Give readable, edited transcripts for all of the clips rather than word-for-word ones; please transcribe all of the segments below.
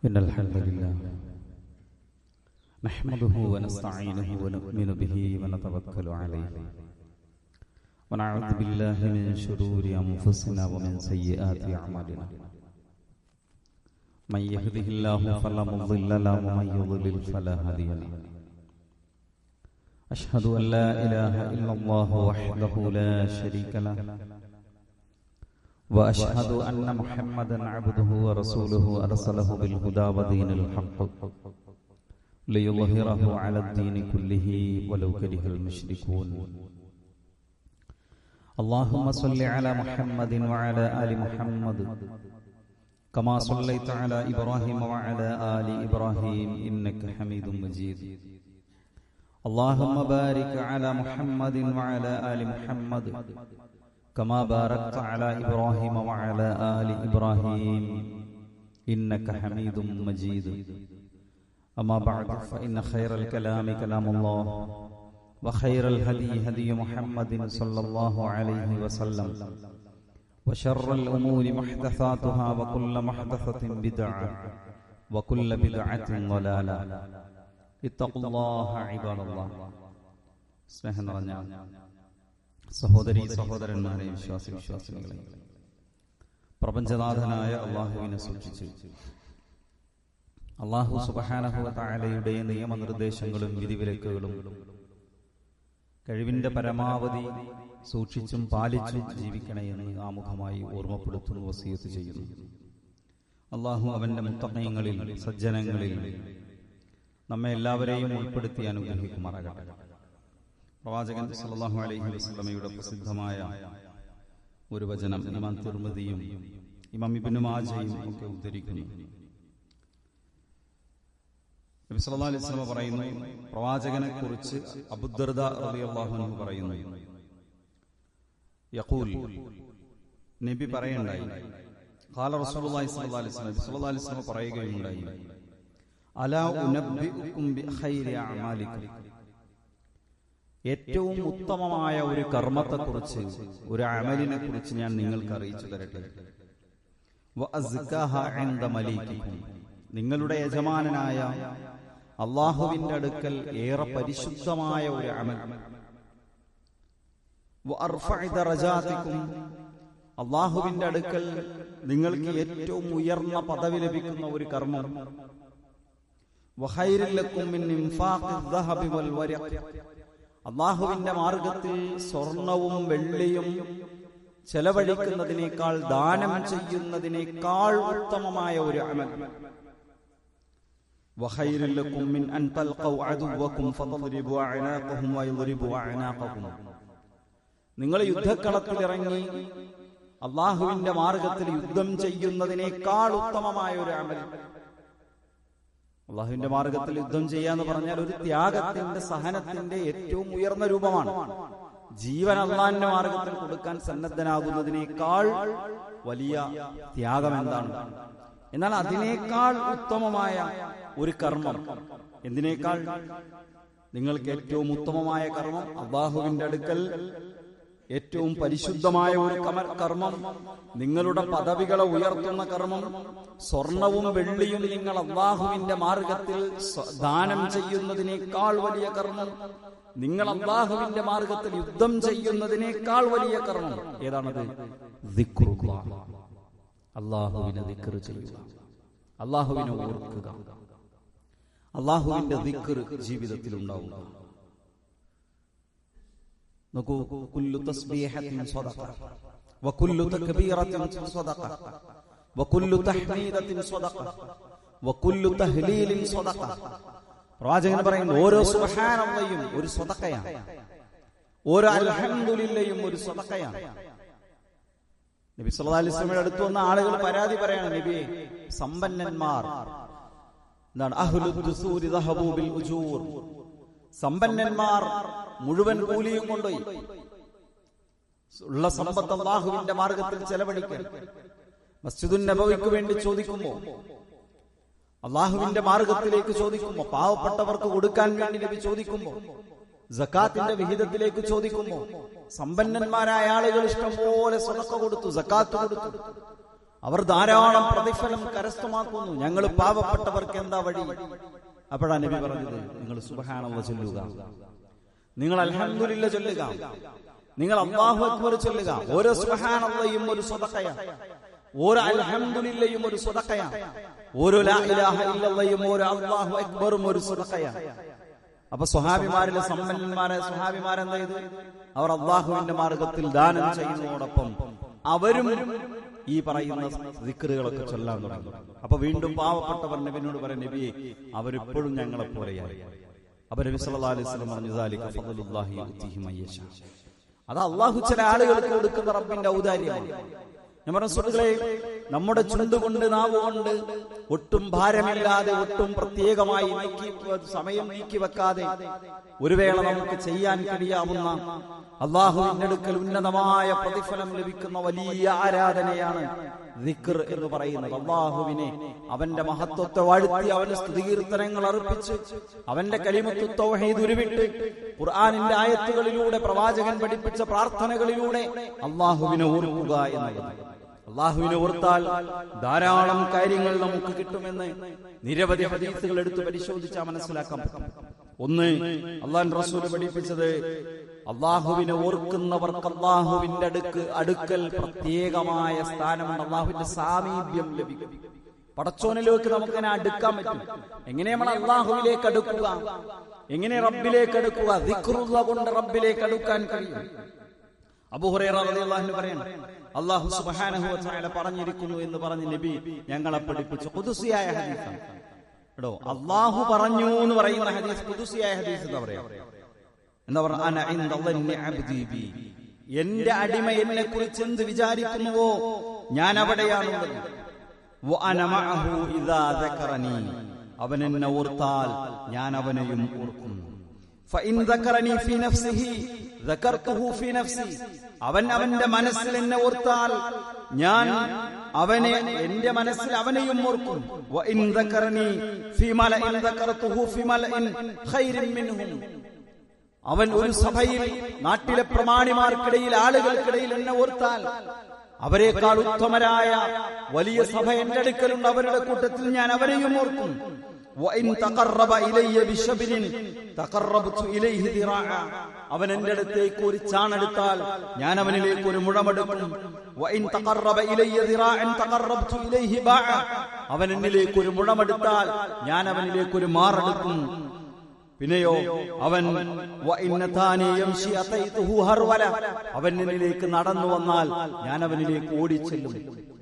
إن الحمد لله نحمده ونستعينه ونؤمن به ونتوكل عليه ونعوذ بالله من شرور أنفسنا ومن سيئات أعمالنا من يهده الله فلا مضل له ومن يضلل فلا هادي له أشهد أن لا إله إلا الله وحده لا شريك له وأشهد أن محمدا عبده ورسوله أرسله بالهدى ودين الحق ليظهره على الدين كله ولو كره المشركون اللهم صل على محمد وعلى آل محمد كما صليت على إبراهيم وعلى آل إبراهيم إنك حميد مجيد اللهم بارك على محمد وعلى آل محمد كما باركت على إبراهيم وعلى آل إبراهيم إنك حميد مجيد أما بعد فإن خير الكلام كلام الله وخير الهدي هدي محمد صلى الله عليه وسلم وشر الأمور محدثاتها وكل محدثة بدعة وكل بدعة ضلالة اتقوا الله عباد الله സ്നേഹം നിറഞ്ഞ സഹോദരീ സഹോദരന്മാരെ, വിശ്വാസികളെ, പ്രപഞ്ചനാഥനായ അള്ളാഹുവിനെ സൂക്ഷിച്ച് അള്ളാഹു സുബ്ഹാനഹു വ തആലയുടെ നിയമനിർദ്ദേശങ്ങളും വിധിവിലക്കുകളും കഴിവിന്റെ പരമാവധി സൂക്ഷിച്ചും പാലിച്ചും ജീവിക്കണമെന്ന് ആമുഖമായി ഓർമ്മപ്പെടുത്തുന്നു, വസിയത്ത് ചെയ്യുന്നു. അള്ളാഹു അവന്റെ മുത്തഖീങ്ങളിൽ, സജ്ജനങ്ങളിൽ നമ്മെ എല്ലാവരെയും ഉൾപ്പെടുത്തി അനുഗ്രഹിക്കുമാറാകട്ടെ. പ്രവാചകൻ സല്ലല്ലാഹു അലൈഹി വസല്ലമയുടെ പ്രസിദ്ധമായ ഒരു വചനം ഇമാം തിർമിദിയും ഇമാം ഇബ്നു മാജയും ഒക്കെ ഉദ്ധരിക്കുന്നു. നബി സല്ലല്ലാഹു അലൈഹി വസല്ലം പറയുന്നു, പ്രവാചകനെ കുറിച്ച് അബൂദർദ റളിയല്ലാഹു അൻഹു പറയുന്നു, യഖൂൽ, നബി പറയുണ്ടായി, ഖാല റസൂലുള്ളാഹി സ്വല്ലല്ലാഹു അലൈഹി വസല്ലം, സല്ലല്ലാഹു അലൈഹി വസല്ലം പറയുകയുണ്ടായി, അലാ ഉനബ്ബിഉകും ബിഖൈരി അഅമാലിക്കും, ഏറ്റവും ഉത്തമമായ ഒരു കർമ്മത്തെക്കുറിച്ച്, ഒരു അമലിനെ കുറിച്ച് ഞാൻ നിങ്ങൾക്ക് അറിയിച്ചു തരട്ടെ. വഅസ്കാഹ ഇൻദ മലീകിക്കും, നിങ്ങളുടെ യജമാനനായ അല്ലാഹുവിന്റെ അടുക്കൽ ഏറെ പരിശുദ്ധമായ ഒരു അമൽ. വഅർഫഅ ദറജാതിക്കും, അല്ലാഹുവിന്റെ അടുക്കൽ നിങ്ങൾക്ക് ഏറ്റവും ഉയർന്ന പദവി ലഭിക്കുന്ന ഒരു കർമ്മം. വഖൈറുൽ ലക്കും മിൻ ഇൻഫാഖിദ് ദഹബി വൽ വരഖ്, അല്ലാഹുവിന്റെ മാർഗത്തിൽ സ്വർണവും വെള്ളിയും ചെലവഴിക്കുന്നതിനേക്കാൾ, ദാനം ചെയ്യുന്നതിനേക്കാൾ ഉത്തമമായ ഒരു അമൽ. വഖൈറുൽ ലക്കും മിൻ അൻ തൽഖൗ അദുവക്കും ഫതദ്രിബു അഅനാഖഹും വയദ്രിബു അഅനാഖഹും, നിങ്ങൾ യുദ്ധക്കളത്തിൽ ഇറങ്ങി അല്ലാഹുവിന്റെ മാർഗത്തിൽ യുദ്ധം ചെയ്യുന്നതിനേക്കാൾ ഉത്തമമായ ഒരു അമൽ. അള്ളാഹുവിന്റെ മാർഗത്തിൽ യുദ്ധം ചെയ്യാന്ന് പറഞ്ഞാൽ ഒരു ത്യാഗത്തിന്റെ, സഹനത്തിന്റെ ഏറ്റവും ഉയർന്ന രൂപമാണ്. ജീവൻ അള്ളാഹിന്റെ മാർഗത്തിൽ കൊടുക്കാൻ സന്നദ്ധനാകുന്നതിനേക്കാൾ വലിയ ത്യാഗം എന്താണ്? എന്നാൽ അതിനേക്കാൾ ഉത്തമമായ ഒരു കർമ്മം, എന്തിനേക്കാൾ? നിങ്ങൾക്ക് ഏറ്റവും ഉത്തമമായ കർമ്മം, അള്ളാഹുവിന്റെ അടുക്കൽ ഏറ്റവും പരിശുദ്ധമായ ഒരു കർമ്മം, നിങ്ങളുടെ പദവികളെ ഉയർത്തുന്ന കർമ്മം, സ്വർണവും വെള്ളിയും നിങ്ങൾ അല്ലാഹുവിന്റെ മാർഗത്തിൽ ദാനം ചെയ്യുന്നതിനേക്കാൾ വലിയ കർമ്മം, നിങ്ങൾ അല്ലാഹുവിന്റെ മാർഗത്തിൽ യുദ്ധം ചെയ്യുന്നതിനേക്കാൾ വലിയ കർമ്മം ഏതാണത്? ദിക്റുല്ലാഹ്, അല്ലാഹുവിനെ ദിക്ർ ചെയ്യുക, അല്ലാഹുവിനെ ഓർക്കുക, അല്ലാഹുവിന്റെ ദിക്ർ ജീവിതത്തിൽ ഉണ്ടാവുക. നോക്കൂ, കുല്ലു തസ്ബീഹത്തിൻ സ്വദഖ വകുല്ലു തക്ബീറത്തിൻ സ്വദഖ വകുല്ലു തഹ്മീദത്തിൻ സ്വദഖ വകുല്ലു തഹ്ലീലിൻ സ്വദഖ. പ്രവാചകൻ പറയുന്നു, ഓരോ സുബ്ഹാനല്ലാഹും ഒരു സ്വദഖയാണ്, ഓരോ അൽഹംദുലില്ലയും ഒരു സ്വദഖയാണ്. നബി സല്ലല്ലാഹു അലൈഹി വസല്ലമയുടെ അടുത്ത് വന്ന ആളുകൾ പരാതി പറയാണ്, നബിയെ, സമ്പന്നന്മാർ എന്താണ്, അഹ്ലുദ് ദുസൂരി ദഹബു ബിൽ ഉജൂർ, സമ്പന്നന്മാർ മുഴുവൻ കൂലിയും കൊണ്ടുപോയി, ഉള്ള സമ്പത്ത് അല്ലാഹുവിന്റെ മാർഗത്തിൽ ചെലവഴിക്കാൻ. മസ്ജിദുൻ നബവിക്ക് വേണ്ടി ചോദിക്കുമ്പോ, അല്ലാഹുവിന്റെ മാർഗത്തിലേക്ക് ചോദിക്കുമ്പോ, പാവപ്പെട്ടവർക്ക് കൊടുക്കാൻ വേണ്ടി നബി ചോദിക്കുമ്പോ, സക്കാത്തിന്റെ വിഹിതത്തിലേക്ക് ചോദിക്കുമ്പോ, സമ്പന്നന്മാരായ ആളുകൾ ഇഷ്ടംപോലെ സ്വതക്ക കൊടുത്തു, സക്കാത്ത് കൊടുത്തു. അവർ ധാരാളം പ്രതിഫലം കരസ്ഥമാക്കുന്നു. ഞങ്ങൾ പാവപ്പെട്ടവർക്ക് എന്താ വഴി? അപ്പോഴാണ് നബി പറഞ്ഞത്, നിങ്ങൾ സുബ്ഹാനല്ലാഹ് ചൊല്ലുക, നിങ്ങൾ അൽഹംദുലില്ലാഹ് ചൊല്ലുക, നിങ്ങൾ അല്ലാഹു അക്ബർ ചൊല്ലുക. ഓരോ സുബ്ഹാനല്ലാഹയും ഒരു സ്വതഖയാണ്, ഓരോ അൽഹംദുലില്ലാഹയും ഒരു സ്വതഖയാണ്, ഓരോ ലാ ഇലാഹ ഇല്ലല്ലാഹയും ഓരോ അല്ലാഹു അക്ബറും ഒരു സ്വതഖയാണ്. അപ്പൊ സ്വഹാബിമാരിലെ സമ്പന്നന്മാരെ സ്വഹാബിമാരെന്താ ചെയ്തു? അവർ അല്ലാഹുവിന്റെ മാർഗത്തിൽ ദാനം ചെയ്യുന്നതോടൊപ്പം അവരും ഈ പറയുന്ന ദിക്റുകളൊക്കെ ചൊല്ലാൻ തുടങ്ങി. അപ്പൊ വീണ്ടും പാവപ്പെട്ടവർ നബിയോട് പറയും, നബിയെ അവരിപ്പോഴും ഞങ്ങളെ പോലെയായി. അപ്പൊ നബി സല്ലല്ലാഹു അലൈഹി വസല്ലം പറഞ്ഞു, ദാലിക ഫദ്ലുല്ലാഹി യുതിഹി മയ്യശാ. അത് അല്ലാഹു ചില ആളുകൾക്ക് കൊടുക്കുന്ന റബ്ബിന്റെ ഔദാര്യമാണ്. ഞാൻ പറഞ്ഞ സുഹൃത്തുക്കളെ, നമ്മുടെ ചുണ്ടുകൊണ്ട് നാവുകൊണ്ട് ഒട്ടും ഭാരമില്ലാതെ, ഒട്ടും പ്രത്യേകമായി സമയം നീക്കി വെക്കാതെ ഒരു വേള നമുക്ക് ചെയ്യാൻ കഴിയാവുന്ന അല്ലാഹുവിന്റെ അടുക്കൽ ഉന്നതമായ പ്രതിഫലം ലഭിക്കുന്ന വലിയ ആരാധനയാണ് ദിക്ർ എന്ന് പറയുന്നത്. അല്ലാഹുവിനെ, അവന്റെ മഹത്വത്തെ വാഴ്ത്തി, അവന്റെ സ്തുതികീർത്തനങ്ങൾ അർപ്പിച്ച്, അവന്റെ കലിമത്തു തൗഹീദ് ഉരുവിട്ട്, ഖുർആനിന്റെ ആയത്തുകളിലൂടെ, പ്രവാചകൻ പഠിപ്പിച്ച പ്രാർത്ഥനകളിലൂടെ അല്ലാഹുവിനെ ഓർക്കുക എന്നുള്ളത്. അല്ലാഹുവിനെ ഓർത്താൽ ധാരാളം കാര്യങ്ങൾ നമുക്ക് കിട്ടുമെന്ന് നിരവധി ഹദീസുകൾ എടുത്ത് പരിശോധിച്ചാൽ മനസ്സിലാക്കാൻ പറ്റും. ഒന്ന്, അല്ലാഹുവിന്റെ റസൂൽ പഠിപ്പിച്ചത്, അല്ലാഹുവിനെ ഓർക്കുന്നവർക്ക് അല്ലാഹുവിന്റെ അടുക്കൽ പ്രത്യേകമായ സ്ഥാനമുണ്ട്, അല്ലാഹുവിന്റെ സാമീപ്യം ലഭിക്കും. പടച്ചോനിലേക്ക് നമുക്കതിനെ അടുക്കാൻ പറ്റും. എങ്ങനെ നമ്മൾ അല്ലാഹുവിലേക്ക് അടുക്കുക? എങ്ങനെ റബ്ബിലേക്ക് അടുക്കുക? ദിക്റുള്ള കൊണ്ട് റബ്ബിലേക്ക് അടുക്കാൻ കഴിയും. അബൂ ഹുറൈറ റളിയല്ലാഹു അൻഹു പറയാണ്, അല്ലാഹു സുബ്ഹാനഹു വ തആല പറഞ്ഞിരിക്കുന്നു എന്ന് പറഞ്ഞ് നബി ഞങ്ങളെ പഠിപ്പിച്ച ഖുദ്സിയായ ഹദീസാണ്. കേട്ടോ, അല്ലാഹു പറഞ്ഞു എന്ന് പറയുന്ന ഹദീസ് ഖുദ്സിയായ ഹദീസ് എന്താ പറയാ? എന്താ പറഞ്ഞ? അന ഇൻദ ദന്നി അബ്ദി ബി, എന്റെ അടിമ എന്നെ കുറിച്ച് എന്ത് വിചാരിക്കുന്നുവോ ഞാൻ അവിടെയാണുള്ളത്. വ അന മഅഹു ഇദാ ദക്കറനി, അവൻ എന്നെ ഓർത്താൽ ഞാൻ അവനെയും ഓർക്കും. ഫഇൻ ദക്കറനി ഫീ നഫ്സിഹി ദക്കർതുഹു ഫീ നഫ്സി, അവൻ അവന്റെ മനസ്സിൽ എന്നെ ഓർത്താൽ ഞാൻ അവനെ, എന്റെ മനസ്സിൽ അവനെയും ഓർക്കും. വഇൻ ദക്കറനി ഫീ മലഇൻ ദക്കർതുഹു ഫീ മലഇൻ ഖൈറിൻ മിൻഹും, അവൻ ഒരു സഭയിൽ, നാട്ടിലെ പ്രമാണിമാർക്കിടയിൽ, ആളുകൾക്കിടയിൽ എന്നെ ഓർത്താൽ അവരെക്കാൾ ഉത്തമരായ വലിയ സഭ എന്റെ അടുക്കലുണ്ട്, അവരുടെ കൂട്ടത്തിൽ ഞാൻ അവരെയും ഓർക്കും. വഇൻ തഖറബ ഇലയ്യ ബിശബ്രിൻ തഖറബ്തു ഇലൈഹി ദിറാഅ, അവൻ എന്റെ അടുത്തേക്ക് ഒരു ചാണെടുത്താൽ ഞാൻ അവനിലേക്ക് ഒരു മുഴമെടുക്കും. വഇൻ തഖറബ ഇലയ്യ ദിറാഅൻ തഖറബ്തു ഇലൈഹി ബാഅ, അവൻ എന്നിലേക്ക് ഒരു മുഴമെടുത്താൽ ഞാൻ അവനിലേക്ക് ഒരു മാറെടുക്കും. പിന്നെയോ അവൻ അവൻ എന്നിലേക്ക് നടന്നു വന്നാൽ ഞാൻ അവനിലേക്ക് ഓടിച്ചെല്ലും.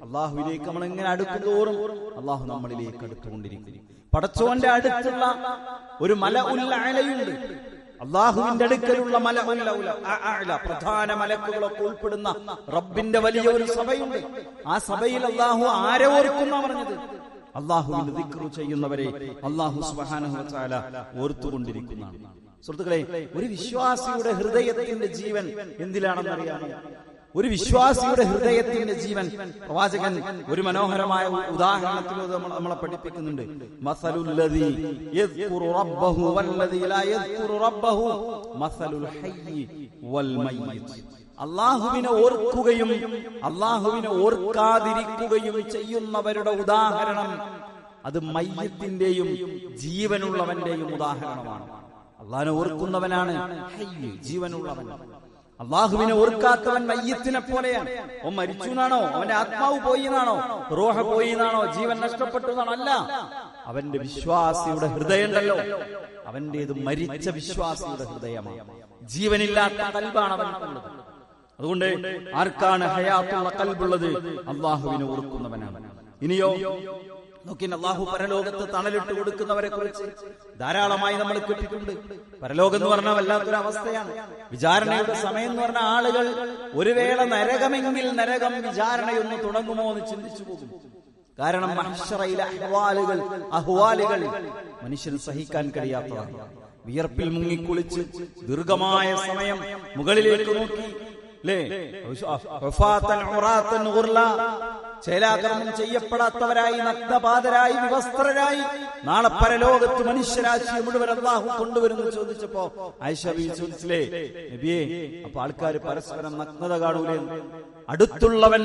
അള്ളാഹുവിലേക്ക് നമ്മൾ എങ്ങനെ അടുക്കുന്തോറും അള്ളാഹു നമ്മളിലേക്ക് അടുത്തുകൊണ്ടിരിക്കും. പടച്ചോന്റെ അടുത്തുള്ള ഒരു മല ഉല്ലഅലയുണ്ട്, അള്ളാഹുവിന്റെ അടുക്കലുള്ള മല ഉല്ല പ്രധാന മലക്കുകളൊക്കെ ഉൾപ്പെടുന്ന റബ്ബിന്റെ വലിയ ഒരു സഭയുണ്ട്. ആ സഭയിൽ അള്ളാഹു ആരെ ഓർക്കുന്ന പറഞ്ഞത്? അള്ളാഹുവിന്റെ ദിക്റ് ചെയ്യുന്നവരെ അള്ളാഹു സുബ്ഹാനഹു വ തആല ഓർത്തുകൊണ്ടിരിക്കുന്നതാണ്. സുഹൃത്തുക്കളെ, ഒരു വിശ്വാസിയുടെ ഹൃദയത്തിന്റെ ജീവൻ എന്തിലാണെന്നറിയാമോ? ഒരു വിശ്വാസിയുടെ ഹൃദയത്തിന്റെ ജീവൻ പ്രവാചകൻ ഒരു മനോഹരമായ ഉദാഹരണത്തിലൂടെ നമ്മളെ പഠിപ്പിക്കുന്നുണ്ട്. മസലുല്ലദീ യദ്കുറു റബ്ബഹു വല്ലദീ ലാ യദ്കുറു റബ്ബഹു മസലുൽ ഹയ്യി വൽ മയ്യിത്ത്. അള്ളാഹുവിനെ ഓർക്കുകയും അള്ളാഹുവിനെ ഓർക്കാതിരിക്കുകയും ചെയ്യുന്നവരുടെ ഉദാഹരണം അത് മയ്യത്തിന്റെയും ജീവനുള്ളവന്റെയും ഉദാഹരണമാണ്. അള്ളാഹിനെ ഓർക്കുന്നവനാണ് ഹയ്യ്, ജീവനുള്ളവൻ. അള്ളാഹുവിനെ ഓർക്കാത്തവൻ മയ്യത്തിനെ പോലെയാണ്. അവൻ മരിച്ചു എന്നാണോ? അവന്റെ ആത്മാവ് പോയി എന്നാണോ? റൂഹ് പോയി എന്നാണോ? ജീവൻ നഷ്ടപ്പെട്ടു എന്നാണോ? അല്ല, അവന്റെ വിശ്വാസിയുടെ ഹൃദയമുണ്ടല്ലോ, അവന്റേത് മരിച്ച വിശ്വാസിയുടെ ഹൃദയമാണ്. ജീവനില്ലാത്ത കൽബാണ് അവനുള്ളത്. അതുകൊണ്ട് ആർക്കാണ് ഹയാത്തുള്ള കൽബുള്ളത്? അള്ളാഹുവിനെ ഓർക്കുന്നവനാണ്. ഇനിയോ നോക്കി, അള്ളാഹു പരലോകത്ത് തണലിട്ട് കൊടുക്കുന്നവരെ കുറിച്ച് ധാരാളമായി നമ്മൾ കേട്ടിട്ടുണ്ട്. പരലോകം എന്ന് പറഞ്ഞാൽ വല്ലാത്തൊരു അവസ്ഥയാണ്. വിചാരണയുടെ സമയം എന്ന് പറഞ്ഞ ആളുകൾ ഒരു വേള നരകമെങ്കിൽ നരകം വിചാരണയൊന്ന് തുടങ്ങുമോ എന്ന് ചിന്തിച്ചു പോകും. കാരണം മഹ്ശറയിലെ അഹ്വാലുകൾ മനുഷ്യന് സഹിക്കാൻ കഴിയാത്തതാണ്. വിയർപ്പിൽ മുങ്ങിക്കുളിച്ച് ദീർഘമായ സമയം മുകളിലേക്ക് നോക്കി, ചേലാകർമ്മം ചെയ്യപ്പെടാത്തവരായി, നഗ്നപാതരായി, വിവസ്ത്രരായി നാളെ പരലോകത്ത് മനുഷ്യരാശിയെ മുഴുവൻ അല്ലാഹു കൊണ്ടുവരുന്നു ചോദിച്ചപ്പോ ആയിഷ ബീവി ചോദിച്ചില്ലേ, നബിയേ, അപ്പൊ ആൾക്കാർ പരസ്പരം നഗ്നത കാണൂലേ? അടുത്തുള്ളവൻ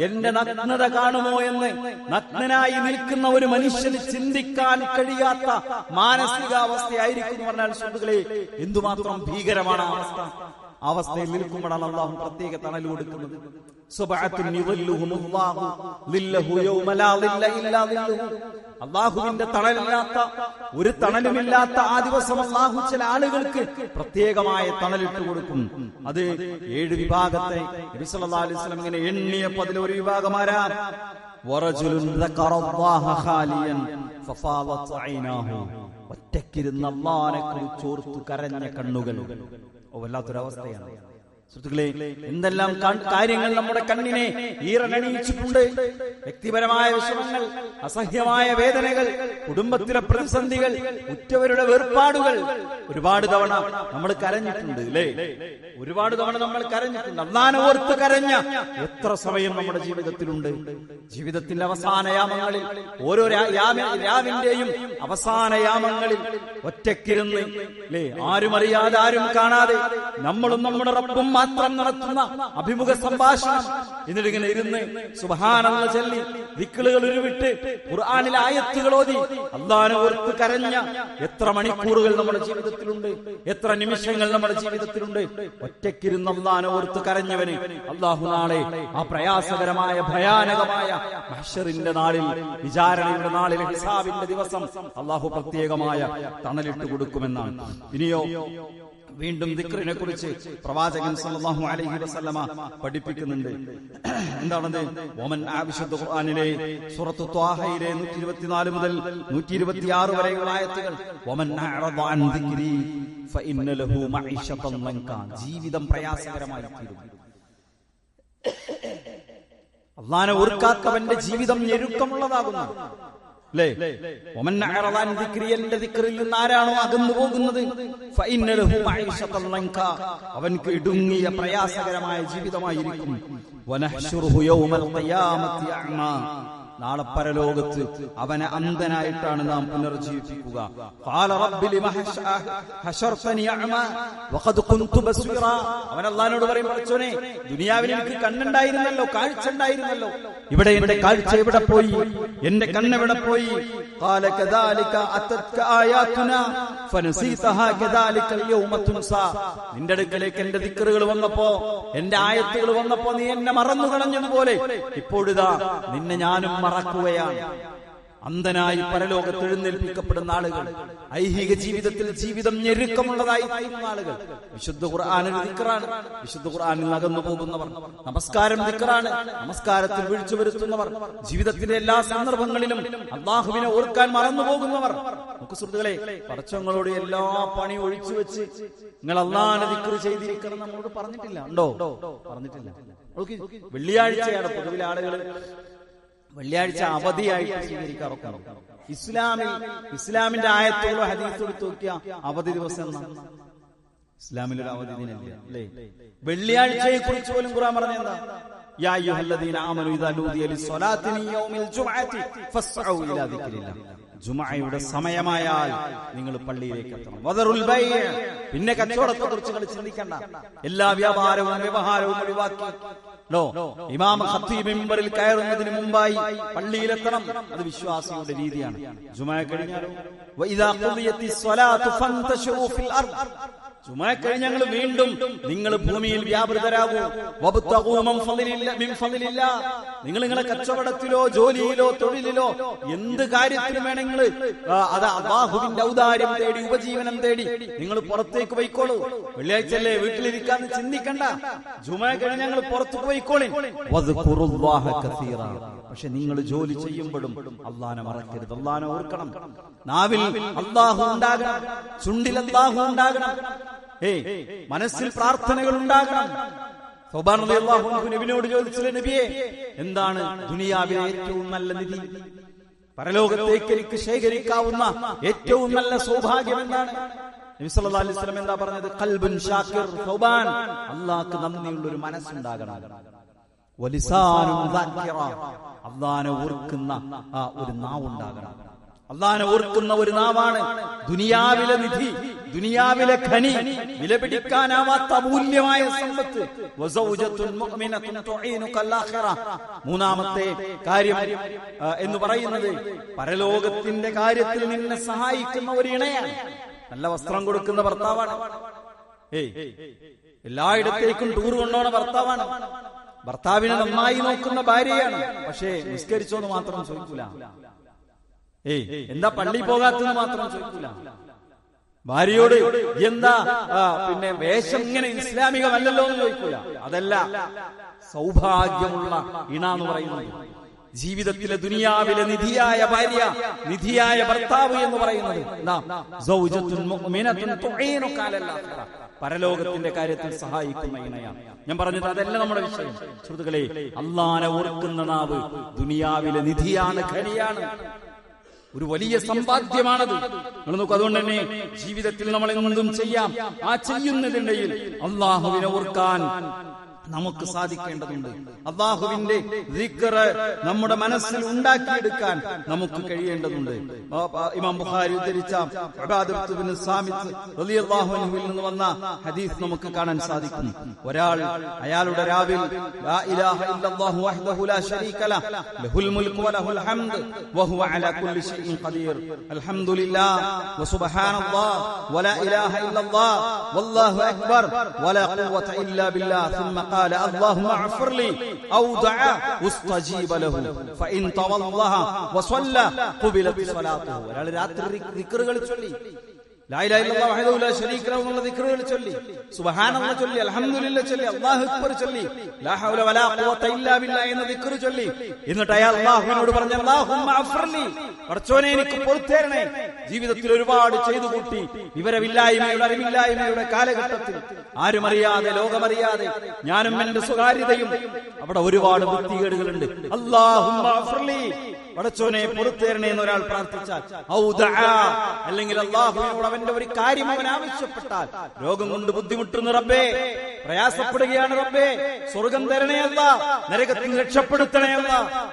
എന്റെ നഗ്നത കാണുമോ എന്ന് നഗ്നനായി നിൽക്കുന്ന ഒരു മനുഷ്യന് ചിന്തിക്കാൻ കഴിയാത്ത മാനസികാവസ്ഥയായിരിക്കും പറഞ്ഞാൽ സുഹൃത്തുക്കളെ, എന്തുമാത്രം ഭീകരമാണ് ആ അവസ്ഥ. അവസ്ഥയിൽ നിൽക്കുമ്പോഴാണ് അള്ളാഹു പ്രത്യേക തണൽ കൊടുക്കുന്നത്. അള്ളാഹുവിന്റെ തണലില്ലാത്ത, ഒരു തണലുമില്ലാത്ത ആ ദിവസം അള്ളാഹു ചില ആളുകൾക്ക് പ്രത്യേകമായ തണലിട്ട് കൊടുക്കും. അത് 7 വിഭാഗത്തെ നബി സല്ലല്ലാഹു അലൈഹി വസല്ലം ഇങ്ങനെ എണ്ണിയപ്പോൾ അതിലൊരു വിഭാഗമാരാ ഒറ്റക്കിരുന്ന് അല്ലാഹുവിനെ കുറിച്ചോർത്തു കരഞ്ഞ കണ്ണുകൾ. വല്ലാത്തൊരവസ്ഥയാണ് സുഹൃത്തുക്കളെ. എന്തെല്ലാം കാര്യങ്ങൾ നമ്മുടെ കണ്ണിനെ ഈറനണിയിച്ചിട്ടുണ്ട്. വ്യക്തിപരമായ വിഷമങ്ങൾ, അസഹ്യമായ വേദനകൾ, കുടുംബത്തിലെ പ്രതിസന്ധികൾ, ഉറ്റവരുടെ വേർപാടുകൾ. ഒരുപാട് തവണ നമ്മൾ കരഞ്ഞിട്ടുണ്ട് അല്ലേ? ഒരുപാട് തവണ നമ്മൾ കരഞ്ഞിട്ടുണ്ട്. അല്ലാഹുവിനെ ഓർത്ത് കരഞ്ഞ എത്ര സമയം നമ്മുടെ ജീവിതത്തിലുണ്ട്? ജീവിതത്തിന്റെ അവസാന യാമങ്ങളിൽ, ഓരോ രാവിന്റെയും അവസാന യാമങ്ങളിൽ ഒറ്റക്കിരുന്ന് അല്ലേ, ആരും അറിയാതെ ആരും കാണാതെ നമ്മളും നമ്മുടെ റബ്ബും മാത്രം നടത്തുന്ന അഭിമുഖ സംഭാഷണം. എന്നിട്ടിങ്ങനെ ഇരുന്ന് സുബ്ഹാനല്ലാഹ് ചൊല്ലി ദിക്റുകൾ ഉരുവിട്ട് ഖുർആനിലെ ആയത്തുകൾ ഓതി അല്ലാഹുവിനെ ഓർത്ത് കരഞ്ഞ എത്ര മണിക്കൂറുകൾ നമ്മുടെ ജീവിതത്തിലുണ്ട്, എത്ര നിമിഷങ്ങൾ നമ്മുടെ ജീവിതത്തിലുണ്ട്. ഒറ്റക്കിരുന്ന് അല്ലാഹുവിനെ ഓർത്ത് കരഞ്ഞവന് അല്ലാഹു നാളെ ആ പ്രയാസകരമായ ഭയാനകമായ മഹ്ശറിന്റെ നാളിൽ, വിചാരണയുടെ നാളിൽ, ഹിസാബിന്റെ ദിവസം അല്ലാഹു പ്രത്യേകമായ തണലിട്ട് കൊടുക്കുമെന്നാണ്. ഇനിയോ വീണ്ടും ദിക്റിനെ കുറിച്ച് പ്രവാചകൻ സല്ലല്ലാഹു അലൈഹി വസല്ലമ പഠിപ്പിക്കുന്നുണ്ട്. എന്താണത്? വമൻ വിശുദ്ധ ഖുർആനിലെ സൂറത്തു ത്വാഹയിലെ 124 മുതൽ 126 വരെയുള്ള ആയത്തുകൾ, വമൻ അഅറദ അൻ ദിക്രി ഫഇന്ന ലഹു മഈശതൻ ലൻകാ, ജീവിതം പ്രയാസകരമായി തീരും. അല്ലാഹുവിനെ ഓർക്കാത്തവന്റെ ജീവിതം ഞെരുക്കമുള്ളതാകുന്നു അല്ലേ? വമൻ അഅറദ അൻ ദിക്രി, എന്റെ ദിക്റിൽ നിന്ന് ആരാണോ അകന്നു പോകുന്നത്, ഫഇന്ന ലഹു മഈശതൻ ലൻകാ, അവൻക്ക് ഇടുങ്ങിയ പ്രയാസകരമായ ജീവിതമായിരിക്കും. വനഹ്ശുറുഹു യൗമൽ ഖിയാമത്തി അഅ്മാ, നാളെ പരലോകത്ത് അവനെ അന്ധനായിട്ടാണ് നാം പുനർജീവിപ്പിക്കുക. ഖാല റബ്ബി ലിമ ഹശർതനി അഅ്മാ വഖദ് കുൻതു ബസ്വീറാ, അവൻ അല്ലാഹുവിനോട് പറയും, പടച്ചോനെ, ദുനിയാവിൽ എനിക്ക് കണ്ണുണ്ടായിരുന്നല്ലോ, കാഴ്ച ഉണ്ടായിരുന്നല്ലോ, ഇവിടെ എന്റെ കാഴ്ച എവിടെ പോയി, എന്റെ കണ്ണെവിടെ പോയി? ഖാല കദാലിക അതത്ക ആയാതുനാ ഫനസീതഹാ കദാലിക അൽയൗമ തുൻസാ, നിന്റെ അടുക്കലേക്ക് എന്റെ ദിക്റുകൾ വന്നപ്പോ, എന്റെ ആയത്തുകൾ വന്നപ്പോ നീ എന്നെ മറന്നു കളഞ്ഞതുപോലെ ഇപ്പോഴിതാ നിന്നെ ഞാനും മറക്കുകയാണ്. അന്ധനായി പരലോകത്ത് എഴുന്നേൽപ്പിക്കപ്പെടുന്ന ആളുകൾ, ഐഹിക ജീവിതത്തിൽ ജീവിതം ഞെരുക്കമുള്ളതായി തീരുന്ന ആളുകൾ. വിശുദ്ധ ഖുർആനിൽ ദിക്റാണ്, വിശുദ്ധ ഖുർആനിൽ അകന്നു പോകുന്നവർ. നമസ്കാരം ദിക്റാണ്, നമസ്കാരത്തിൽ വീഴ്ച വരുത്തുന്നവർ. ജീവിതത്തിന്റെ എല്ലാ സന്ദർഭങ്ങളിലും അല്ലാഹുവിനെ ഓർക്കാൻ മറന്നു പോകുന്നവർ. നമുക്ക് സുഹൃത്തുക്കളെ, പടച്ചവങ്ങളോട് എല്ലാ പണി ഒഴിച്ചു വെച്ച് നിങ്ങൾ അല്ലാഹുവിനെ ദിക്ർ ചെയ്തിരിക്കണം നമ്മളോട് പറഞ്ഞിട്ടില്ല, ഉണ്ടോ? പറഞ്ഞിട്ടില്ല. വെള്ളിയാഴ്ചയാണ് പൊതുവിലെ ആളുകൾ വെള്ളിയാഴ്ച അവധിയായിട്ട് സ്വീകരിക്കാറൊക്കെ. ഇസ്ലാമിന്റെ ആയത്തോളോ ഹദീസ് എടുത്ത് നോക്കിയ അവധി ദിവസം എന്നാണ്. ഇസ്ലാമിലൊരു അവധി ദിനമില്ല അല്ലേ? വെള്ളിയാഴ്ചയെ കുറിച്ച് പോലും ഖുർആൻ പറഞ്ഞെന്താ? യാ അയ്യുഹല്ലദീന ആമനൂ ഇദാ നൂദിയ ലിസ്സലാത്തി മിൻ യൗമിൽ ജുമുഅത്തി ഫസ്ഔ ഇലാ ദിക്രില്ലാഹ്, ജുമുഅയുടെ സമയമായാൽ നിങ്ങൾ പള്ളിയിലേക്ക് എത്തണം. വദറുൽ ബൈഅ, പിന്നെ കച്ചവടത്തെ കുറിച്ച് നിങ്ങൾ ചിന്തിക്കണ്ട, എല്ലാ വ്യാപാരവും വ്യവഹാരവും ഒഴിവാക്കി ഇമാം ഖത്തീബ് മിമ്പറിൽ കയറുന്നതിന് മുമ്പായി പള്ളിയിലെത്തണം. അത് വിശ്വാസിയുടെ രീതിയാണ്. ജുമുഅ കഴിഞ്ഞാലോ വഇദാ ഖുദിയത്തിസ് സ്വലാത്തു ഫന്തശിറൂ ഫിൽ അർദ്, ജുമുഅ കഴിഞ്ഞാൽ വീണ്ടും നിങ്ങൾ ഭൂമിയിൽ വ്യാപൃതരാകൂ. വബ്തഗൂ മിൻ ഫളില്ലാ, നിങ്ങൾ നിങ്ങളെ കച്ചവടത്തിലോ ജോലിയിലോ തൊഴിലിലോ എന്ത് കാര്യത്തിലും വേണമെങ്കിൽ അത് അല്ലാഹുവിന്റെ ഔദാര്യം തേടി, ഉപജീവനം തേടി നിങ്ങൾ പുറത്തേക്ക് പോയിക്കോളൂ. വെള്ളിയാഴ്ചയല്ലേ, വീട്ടിലിരിക്കാന്ന് ചിന്തിക്കണ്ട. ജുമുഅ കഴിഞ്ഞ് ഞങ്ങൾ പുറത്തു പോയിക്കോളിൻ. വദ്കുറുല്ലാഹ കസീറ, പക്ഷെ നിങ്ങൾ ജോലി ചെയ്യുമ്പോഴും അല്ലാഹുവിനെ മറക്കരുത്, അല്ലാഹുവിനെ ഓർക്കണം. നാവിൽ അല്ലാഹു ഉണ്ടാകണം, ചുണ്ടിൽ അല്ലാഹു ഉണ്ടാകണം, മനസ്സിൽ പ്രാർത്ഥനകൾ ഉണ്ടാകണം. സൗബാൻ റളിയല്ലാഹു അൻഹു നബിയോട് ചോദിച്ചു, നബിയെ, എന്താണ് ദുനിയാവിലെ ഏറ്റവും നല്ല നിധി? പരലോകത്തേക്ക് എനിക്ക് ശേഖരിക്കാവുന്ന ഏറ്റവും നല്ല സൗഭാഗ്യം എന്താണ്? നബി സല്ലല്ലാഹു അലൈഹി വസല്ലം എന്താ പറഞ്ഞത്? ഖൽബുൻ ഷാക്കിർ. സൗബാൻ, അല്ലാഹുവിന് നന്ദിയുള്ള ഒരു മനസ്സുണ്ടാകണം. വലിസാനുൻ ദാക്കിറ, അല്ലാഹുവിനെ ഓർക്കുന്ന ഒരു നാവുണ്ടാകണം. അല്ലാഹുവിനെ ഓർക്കുന്ന ഒരു നാവാണ് ദുനിയാവിലെ നിധി. ദുനിയാവിലെ ഖനി, വിലപിടിക്കാനാവാത്ത അമൂല്യമായ സമ്പത്ത്. വസൗജത്തുൻ മുഅ്മിനത്തുൻ തുഈനുകൽ ആഖിറ. മൂന്നാമത്തെ കാര്യം എന്ന് പറയുന്നത് പരലോകത്തിന്റെ കാര്യത്തിൽ നിന്നെ സഹായിക്കുന്ന ഒരു ഇണയാണ്. നല്ല വസ്ത്രം കൊടുക്കുന്ന ഭർത്താവാണ്. എല്ലായിടത്തേക്കും ടൂർ കൊണ്ടുപോണ ഭർത്താവാണ്. ഭർത്താവിനെ നന്നായി നോക്കുന്ന ഭാര്യയാണ്. പക്ഷേ നിസ്കരിച്ചോന്ന് മാത്രം ചോദിക്കൂല. എന്താ പള്ളി പോകാത്തെന്ന് മാത്രം ചോദിക്കൂല. ഭാര്യയോട് എന്താ പിന്നെ വേഷം ഇങ്ങനെ ഇസ്ലാമികമല്ലല്ലോ എന്ന് ചോദിക്കൂല. അതല്ല സൗഭാഗ്യമുള്ള ഇണ എന്ന് പറയുന്നത്. ജീവിതത്തിലെ ദുനിയാവിലെ നിധിയായ ഭാര്യ, നിധിയായ ഭർത്താവ് എന്ന് പറയുന്നത് പരലോകത്തിന്റെ കാര്യത്തിൽ സഹായിക്കുന്ന ഇണയാണ്. ഞാൻ പറഞ്ഞത് അതല്ല നമ്മുടെ വിഷയം. സുഹൃത്തുക്കളെ, അള്ളാനെ ഓർക്കുന്ന നാവ് ദുനിയാവിലെ നിധിയാണ്, ഖനിയാണ്, ഒരു വലിയ സമ്പാദ്യമാണത്. നിങ്ങൾ നോക്കൂ, അതുകൊണ്ട് തന്നെ ജീവിതത്തിൽ നമ്മൾ എന്തും ചെയ്യാം. ആ ചെയ്യുന്നതിനിടയിൽ അള്ളാഹുവിനെ ഓർക്കാൻ നമുക്ക് സാധിക്കേണ്ടതുണ്ട്. അല്ലാഹുവിന്റെ ദിക്ർ നമ്മുടെ മനസ്സിൽ ഉണ്ടാക്കിയെടുക്കാൻ നമുക്ക് കഴിയേണ്ടതുണ്ട്. ഇമാം ബുഖാരി ഉദ്ധരിച്ച ഉബാദത്ത് ഇബ്നു സാമിത്ത് റളിയല്ലാഹു അൻഹുവിൽ നിന്ന് വന്ന ഹദീസ് നമുക്ക് കാണാൻ സാധിക്കും. ഒരാൾ അയാളുടെ രാവിൽ ലാ ഇലാഹ ഇല്ലല്ലാഹു വഹ്ദഹു ലാ ശരീക ലഹു ലഹുൽ മുൽക്കു വലഹുൽ ഹംദ് വഹുവ അലാ കുല്ലി ഷൈഇൻ ഖദീർ അൽഹംദുലില്ലാഹ് വസുബ്ഹാനല്ലാഹ് വലാ ഇലാഹ ഇല്ലല്ലാഹ് വല്ലാഹു അക്ബർ വലാ ഖുവത ഇല്ലാ ബില്ലാഹ് ثم قال اللهم اغفر لي او دعا واستجيب له فان تولى وصلى قبلت صلاته. ഒരാൾ രാത്രി ദിക്റുകൾ ചൊല്ലി, ലാ ഇലാഹ ഇല്ലല്ലാഹു വഹ്ദഹു ലാ ശരീക ലഹു എന്നുള്ള ദിക്റുകൾ ചൊല്ലി, സുബ്ഹാനല്ലാഹ് ചൊല്ലി, അൽഹംദുലില്ലാഹ് ചൊല്ലി, അല്ലാഹു അക്ബർ ചൊല്ലി, ലാ ഹൗല വലാ ഖുവത ഇല്ലാ ബില്ലാഹ് എന്ന ദിക്ർ ചൊല്ലി. എന്നിട്ട് അയാൾ അല്ലാഹുവിനോട് പറഞ്ഞു, അല്ലാഹുമ്മ അഗ്ഫിർലി, പടച്ചോനെ എനിക്ക് പൊറുത്തേരണേ. ജീവിതത്തിൽ ഒരുപാട് ചെയ്തു കൂട്ടി. വിവരമില്ലായ്മയുടെ, അറിവില്ലായ്മയുടെ കാലഘട്ടത്തിൽ ആരും അറിയാതെ, ലോകമറിയാതെ ഞാനും എന്റെ സ്വകാര്യതയും, അവിടെ ഒരുപാട് വൃത്തികേടുകളുണ്ട്. അല്ലാഹുമ്മ അഗ്ഫിർലി, പടച്ചോനെ പൊറുത്തേരണേ എന്ന് ഒരാൾ പ്രാർത്ഥിച്ചാൽ, ഔ ദഅ, അല്ലെങ്കിൽ അല്ലാഹുവിനോട് അവന്റെ ഒരു കാര്യം അവൻ ആവശ്യപ്പെട്ടാൽ, രോഗം കൊണ്ട് ബുദ്ധിമുട്ടുന്ന റബ്ബേ, പ്രയാസപ്പെടുകയാണ് റബ്ബേ, സ്വർഗം തരണേ അല്ല, നരകത്തിൽ രക്ഷപ്പെടുത്തണേ അല്ല,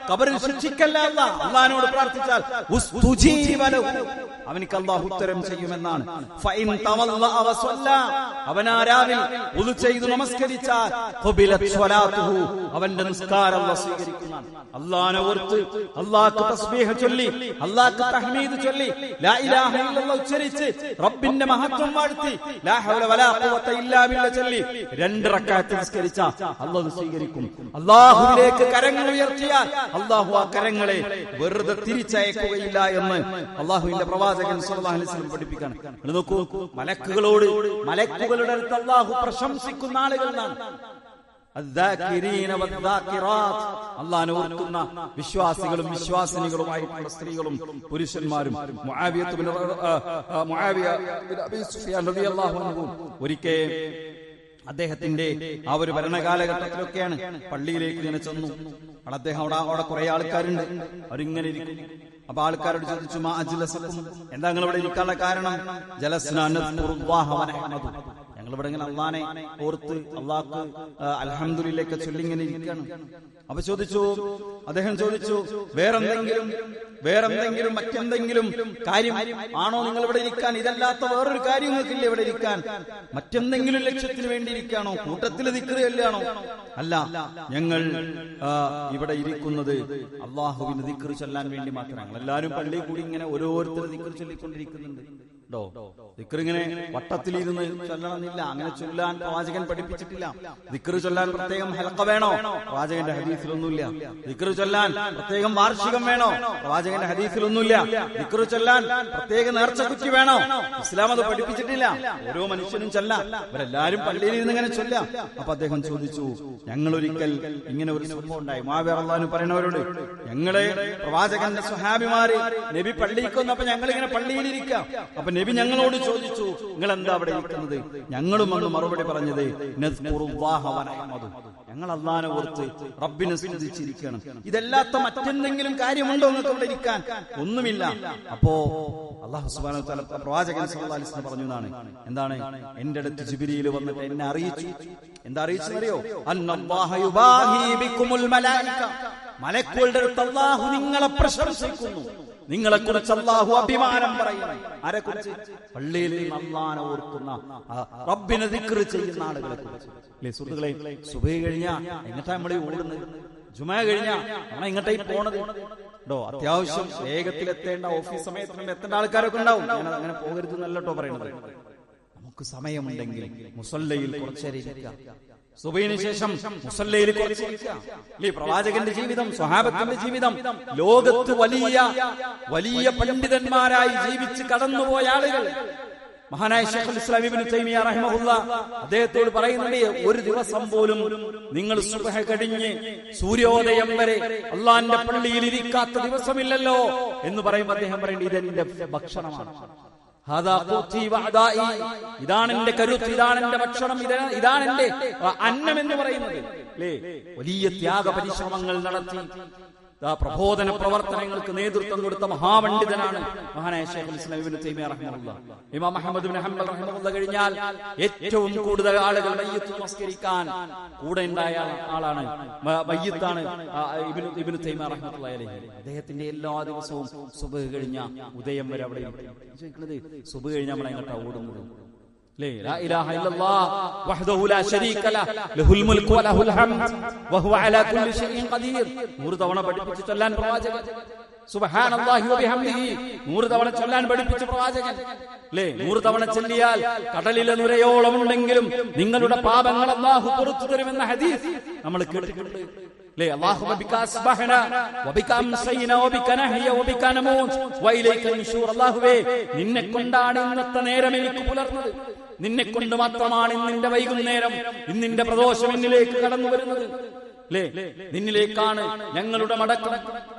ഖബറിൽ ശിക്ഷിക്കല്ല അല്ല, അല്ലാഹുവിനോട് പ്രാർത്ഥിച്ചാൽ ഉസ്തുജീബ ലഹു, അവനിക്ക് അല്ലാഹു ഉത്തരം ചെയ്യുമെന്നാണ്. ഫഇൻ തവല്ല വസല്ല, അവൻ ആ രാവിൽ വുളു ചെയ്തു നമസ്കരിച്ചാൽ ഖുബിലത് സ്വലാത്തുഹു, അവന്റെ നിസ്കാരം അല്ലാഹു സ്വീകരിക്കുന്നതാണ്. അല്ലാഹുവിനെ ഓർത്ത്, അല്ലാഹുക്ക് തസ്ബീഹ് ചൊല്ലി, അല്ലാഹുക്ക് തഹ്മീദ് ചൊല്ലി, ലാ ഇലാഹ ഇല്ലല്ലാഹ് ഉച്ചരിച്ച് റബ്ബിന്റെ മഹത്വം വാഴ്ത്തി, ലാ ഹൗല വലാ ഖുവത ഇല്ലാ ബില്ലാഹ് ചൊല്ലി 2 റക്അത്ത് നിസ്കരിച്ച അല്ലാഹു സ്വീകരിക്കും. അല്ലാഹുവിലേക്ക് കരങ്ങൾ ഉയർത്തിയാൽ അല്ലാഹു ആ കരങ്ങളെ വെറുതെ തിരിച്ചയക്കുകയില്ല എന്ന് അല്ലാഹുവിന്റെ പ്രവാചകൻ സ്വല്ലല്ലാഹു അലൈഹി വസല്ലം പഠിപ്പിക്കുകയാണ്. നോക്കൂ, മലക്കുകളുടെ അടുത്ത് അല്ലാഹു പ്രശംസിക്കുന്ന ആളുകളാണ് അല്ലാഹുവിനെ ഓർക്കുന്ന വിശ്വാസികളും വിശ്വാസിനികളുമായിട്ടുള്ള സ്ത്രീകളും പുരുഷന്മാരും. മുആവിയ ഇബ്നു അബീ സുഫിയാൻ റളിയല്ലാഹു അൻഹു ഒരിക്കൽ അദ്ദേഹത്തിന്റെ ആ ഒരു ഭരണകാലഘട്ടത്തിലൊക്കെയാണ് പള്ളിയിലേക്ക് ഇങ്ങനെ ചെന്നു. അദ്ദേഹം അവിടെ കുറെ ആൾക്കാരുണ്ട്, അവരിങ്ങനെ ഇരിക്കുന്നു. അപ്പൊ ആൾക്കാരോട് ചോദിച്ചു, മാ അജ്ലസകും, എന്താ നിങ്ങൾ ഇവിടെ ഇരിക്കാനുള്ള കാരണം? ജലസ്നാ നസ്കുറുല്ലാഹ വനഹ്മദു, ഞങ്ങളിവിടെ ഇങ്ങനെ അള്ളാനെ ഓർത്ത് അള്ളാഹ്ക്ക് അൽഹംദുലില്ലാഹ് ചൊല്ലിങ്ങനെ ഇരിക്കുകയാണ്. അപ്പൊ അദ്ദേഹം ചോദിച്ചു, വേറെന്തെങ്കിലും മറ്റെന്തെങ്കിലും കാര്യം ആണോ നിങ്ങൾ ഇവിടെ ഇരിക്കാൻ? ഇതല്ലാത്ത വേറൊരു കാര്യം നിങ്ങൾക്കില്ല ഇവിടെ ഇരിക്കാൻ? മറ്റെന്തെങ്കിലും ലക്ഷ്യത്തിന് വേണ്ടി ഇരിക്കുകയാണോ? കൂട്ടത്തിൽ ദിക്ർ ചൊല്ലുകയാണോ? അല്ല, ഞങ്ങൾ ഇവിടെ ഇരിക്കുന്നത് അള്ളാഹുവിന് ദിക്ർ ചൊല്ലാൻ വേണ്ടി മാത്രം. ഞങ്ങൾ എല്ലാവരും പള്ളിയിൽ കൂടി ഇങ്ങനെ ഓരോരുത്തർ ദിക്ർ ചൊല്ലിക്കൊണ്ടിരിക്കുന്നുണ്ട്. ദിക്ർ ഇങ്ങനെ വട്ടത്തിലിരുന്ന് ചൊല്ലണമെന്നില്ല, അങ്ങനെ ചൊല്ലാൻ പ്രവാചകൻ പഠിപ്പിച്ചിട്ടില്ല. ദിക്ർ ചൊല്ലാൻ പ്രത്യേകം ഹൽഖ വേണോ? പ്രവാചകന്റെ ഹദീസിലൊന്നുമില്ല. ദിക്ർ ചൊല്ലാൻ പ്രത്യേകം വാർഷികം വേണോ? പ്രവാചകന്റെ ഹദീസിലൊന്നുമില്ല. ദിക്ർ ചൊല്ലാൻ പ്രത്യേക നേർച്ചക്കുറ്റി വേണോ? ഇസ്ലാം അത് പഠിപ്പിച്ചിട്ടില്ല. ഓരോ മനുഷ്യനും ചൊല്ലാം, ഇവരെല്ലാരും പള്ളിയിൽ ഇരുന്ന് ഇങ്ങനെ ചൊല്ലാം. അപ്പൊ അദ്ദേഹം ചോദിച്ചു, ഞങ്ങളൊരിക്കൽ ഇങ്ങനെ ഒരു സംഭവം ഉണ്ടായി. മുആവിയ റളിയല്ലാഹു അൻഹു പറയുന്നവരോട്, ഞങ്ങളെ പ്രവാചകന്റെ സ്വഹാബിമാര് നബി പള്ളിക്ക് വന്നപ്പോ ഞങ്ങളിങ്ങനെ പള്ളിയിലിരിക്കാം. അപ്പൊ നബി ഞങ്ങളോട് ചോദിച്ചു, നിങ്ങൾ എന്താ അവിടെ ഇരിക്കുന്നത്? ഞങ്ങളും അന്ന് മറുപടി പറഞ്ഞത്, നസ്കുറുല്ലാഹ വനഹ്മദു, ഞങ്ങൾ അല്ലാഹുവിനെ ഓർത്ത് റബ്ബിനെ സ്തുതിച്ചിരിക്കണം. ഇതല്ലാത്ത മറ്റെന്തെങ്കിലും കാര്യമുണ്ടോ നിങ്ങൾക്ക് ഇവിടെ ഇരിക്കാൻ? ഒന്നുമില്ല. അപ്പോ അല്ലാഹു സുബ്ഹാനഹു വ തആല പ്രവാചകൻ സല്ലല്ലാഹു അലൈഹി വസല്ലം പറഞ്ഞതാണ്, എന്താണ്? എന്റെ അടുത്ത് ജിബ്രീൽ വന്നിട്ട് എന്നെ അറിയിച്ചു. എന്താ അറിയിച്ചറിയോ? അന്നല്ലാഹ യുബാഹി ബികുമുൽ മലായിക, മലക്കുകളുടെ അടുത്ത് അല്ലാഹു നിങ്ങളെ പ്രശംസിക്കുന്നു. നിങ്ങളെക്കുറിച്ച് അല്ലാഹു അഭിമാനം പറയുന്നു. ആരെക്കുറിച്ച്? പള്ളിയിൽ നിന്ന് അല്ലാഹനെ ഓർക്കുന്ന, റബ്ബിനെ ദിക്ർ ചെയ്യുന്ന ആളുകളെ കുറിച്ച്. അല്ലേ സുഹൃത്തുക്കളെ, സുബഹി കഴിഞ്ഞാ എങ്ങട്ടാ നമ്മളീ ഓടുന്നത്? ജുമാ കഴിഞ്ഞാ നമ്മൾ എങ്ങട്ടായി പോണത്? ോ അത്യാവശ്യം വേഗത്തിലെത്തേണ്ട, ഓഫീസ് സമയത്തിന് എത്തേണ്ട ആൾക്കാരൊക്കെ ഉണ്ടാവും. അങ്ങനെ പോകരുത് എന്നല്ലോ പറയുന്നത്. നമുക്ക് സമയമുണ്ടെങ്കിൽ മുസല്ലയിൽ കുറച്ചേരം ഇരിക്കാം. സുബഹിന് ശേഷം മുസല്ലയിൽ കുറച്ചിരിക്കാം. പ്രവാചകന്റെ ജീവിതം, സ്വഹാബത്തിന്റെ ജീവിതം, ലോകത്ത് വലിയ വലിയ പണ്ഡിതന്മാരായി ജീവിച്ച് കടന്നുപോയ ആളുകൾ. മഹാനായ ശൈഖുൽ ഇസ്ലാം ഇബ്നു തൈമിയ്യ റഹിമഹുല്ലാഹ് അദ്ദേഹത്തോട് പറയുന്നുണ്ട്, ഒരു ദിവസം പോലും നിങ്ങൾ സുബ്ഹ് കഴിഞ്ഞ് സൂര്യോദയം വരെ അള്ളാന്റെ പള്ളിയിൽ ഇരിക്കാത്ത ദിവസമില്ലല്ലോ എന്ന് പറയുമ്പോൾ അദ്ദേഹം പറയുന്നത്, ഇതെന്റെ ഭക്ഷണമാണ്, ഇതാണ് എന്റെ കരുത്ത്, ഇതാണ് എന്റെ ഭക്ഷണം, ഇതാണ് എന്റെ അന്നം എന്ന് പറയുന്നത്. അല്ലേ, വലിയ ത്യാഗ പരിശ്രമങ്ങൾ നടത്തി പ്രബോധന പ്രവർത്തനങ്ങൾക്ക് നേതൃത്വം കൊടുത്ത മഹാപണ്ഡിതനാണ് മഹാനായ ശൈഖുൽ ഇസ്ലാം ഇബ്നു തൈമിയ്യ റഹിമഹുല്ലാഹ്. ഇമാം അഹ്മദ് ഇബ്നു ഹംബൽ റഹിമഹുല്ലാഹ് കഴിഞ്ഞാൽ ഏറ്റവും കൂടുതൽ ആളുകൾ മയ്യിത്ത് നമസ്കരിക്കാൻ കൂടെ ഉണ്ടായ ആളാണ്, മയ്യിത്താണ് ഇബ്നു തൈമിയ്യ റഹിമഹുല്ലാഹി അലൈഹി. അദ്ദേഹത്തിന്റെ എല്ലാ ദിവസവും സുബ്ഹ് കഴിഞ്ഞ ഉദയം വരെ അവിടെ ചോദിക്കുന്നത്, സുബ്ഹ് കഴിഞ്ഞ നമ്മൾ എങ്ങോട്ടാ ഓടുന്നത്? لا إله إلا الله وحده لا شريك له له الملك وله الحمد وهو على كل شيء قدير. 100 തവണ പഠിപ്പിച്ചു ചൊല്ലാൻ പ്രവാചകൻ. സുബ്ഹാനല്ലാഹി വബിഹംദിഹി 100 തവണ ചൊല്ലാൻ പഠിപ്പിച്ച പ്രവാചകൻ. അല്ലേ, 100 തവണ ചൊല്ലിയാൽ കടലിലെ നുരയോളം ഉണ്ടെങ്കിലും നിങ്ങളുടെ പാപങ്ങൾ അല്ലാഹു പുറത്തു തരുമെന്ന ഹദീസ് നമ്മൾ കേട്ടിട്ടുണ്ട്. അല്ലേ, അല്ലാഹുമ്മ ബിക അസ്ബഹനാ വബിക അംസൈനാ വബിക നഹ്യ വബിക നമൂത് വഇലൈക നുശൂർ. അല്ലാഹുവേ, നിന്നെ കൊണ്ടാണ് ഇന്നത്തെ നേരം എനിക്ക് പുലർന്നത്, നിന്നെ കൊണ്ട് മാത്രമാണ് ഇന്നിന്റെ വൈകുന്നേരം, ഇന്നിന്റെ പ്രദോഷം എന്നിലേക്ക് കടന്നു വരുന്നത്. അല്ലേ, നിന്നിലേക്കാണ് ഞങ്ങളുടെ മടക്കം,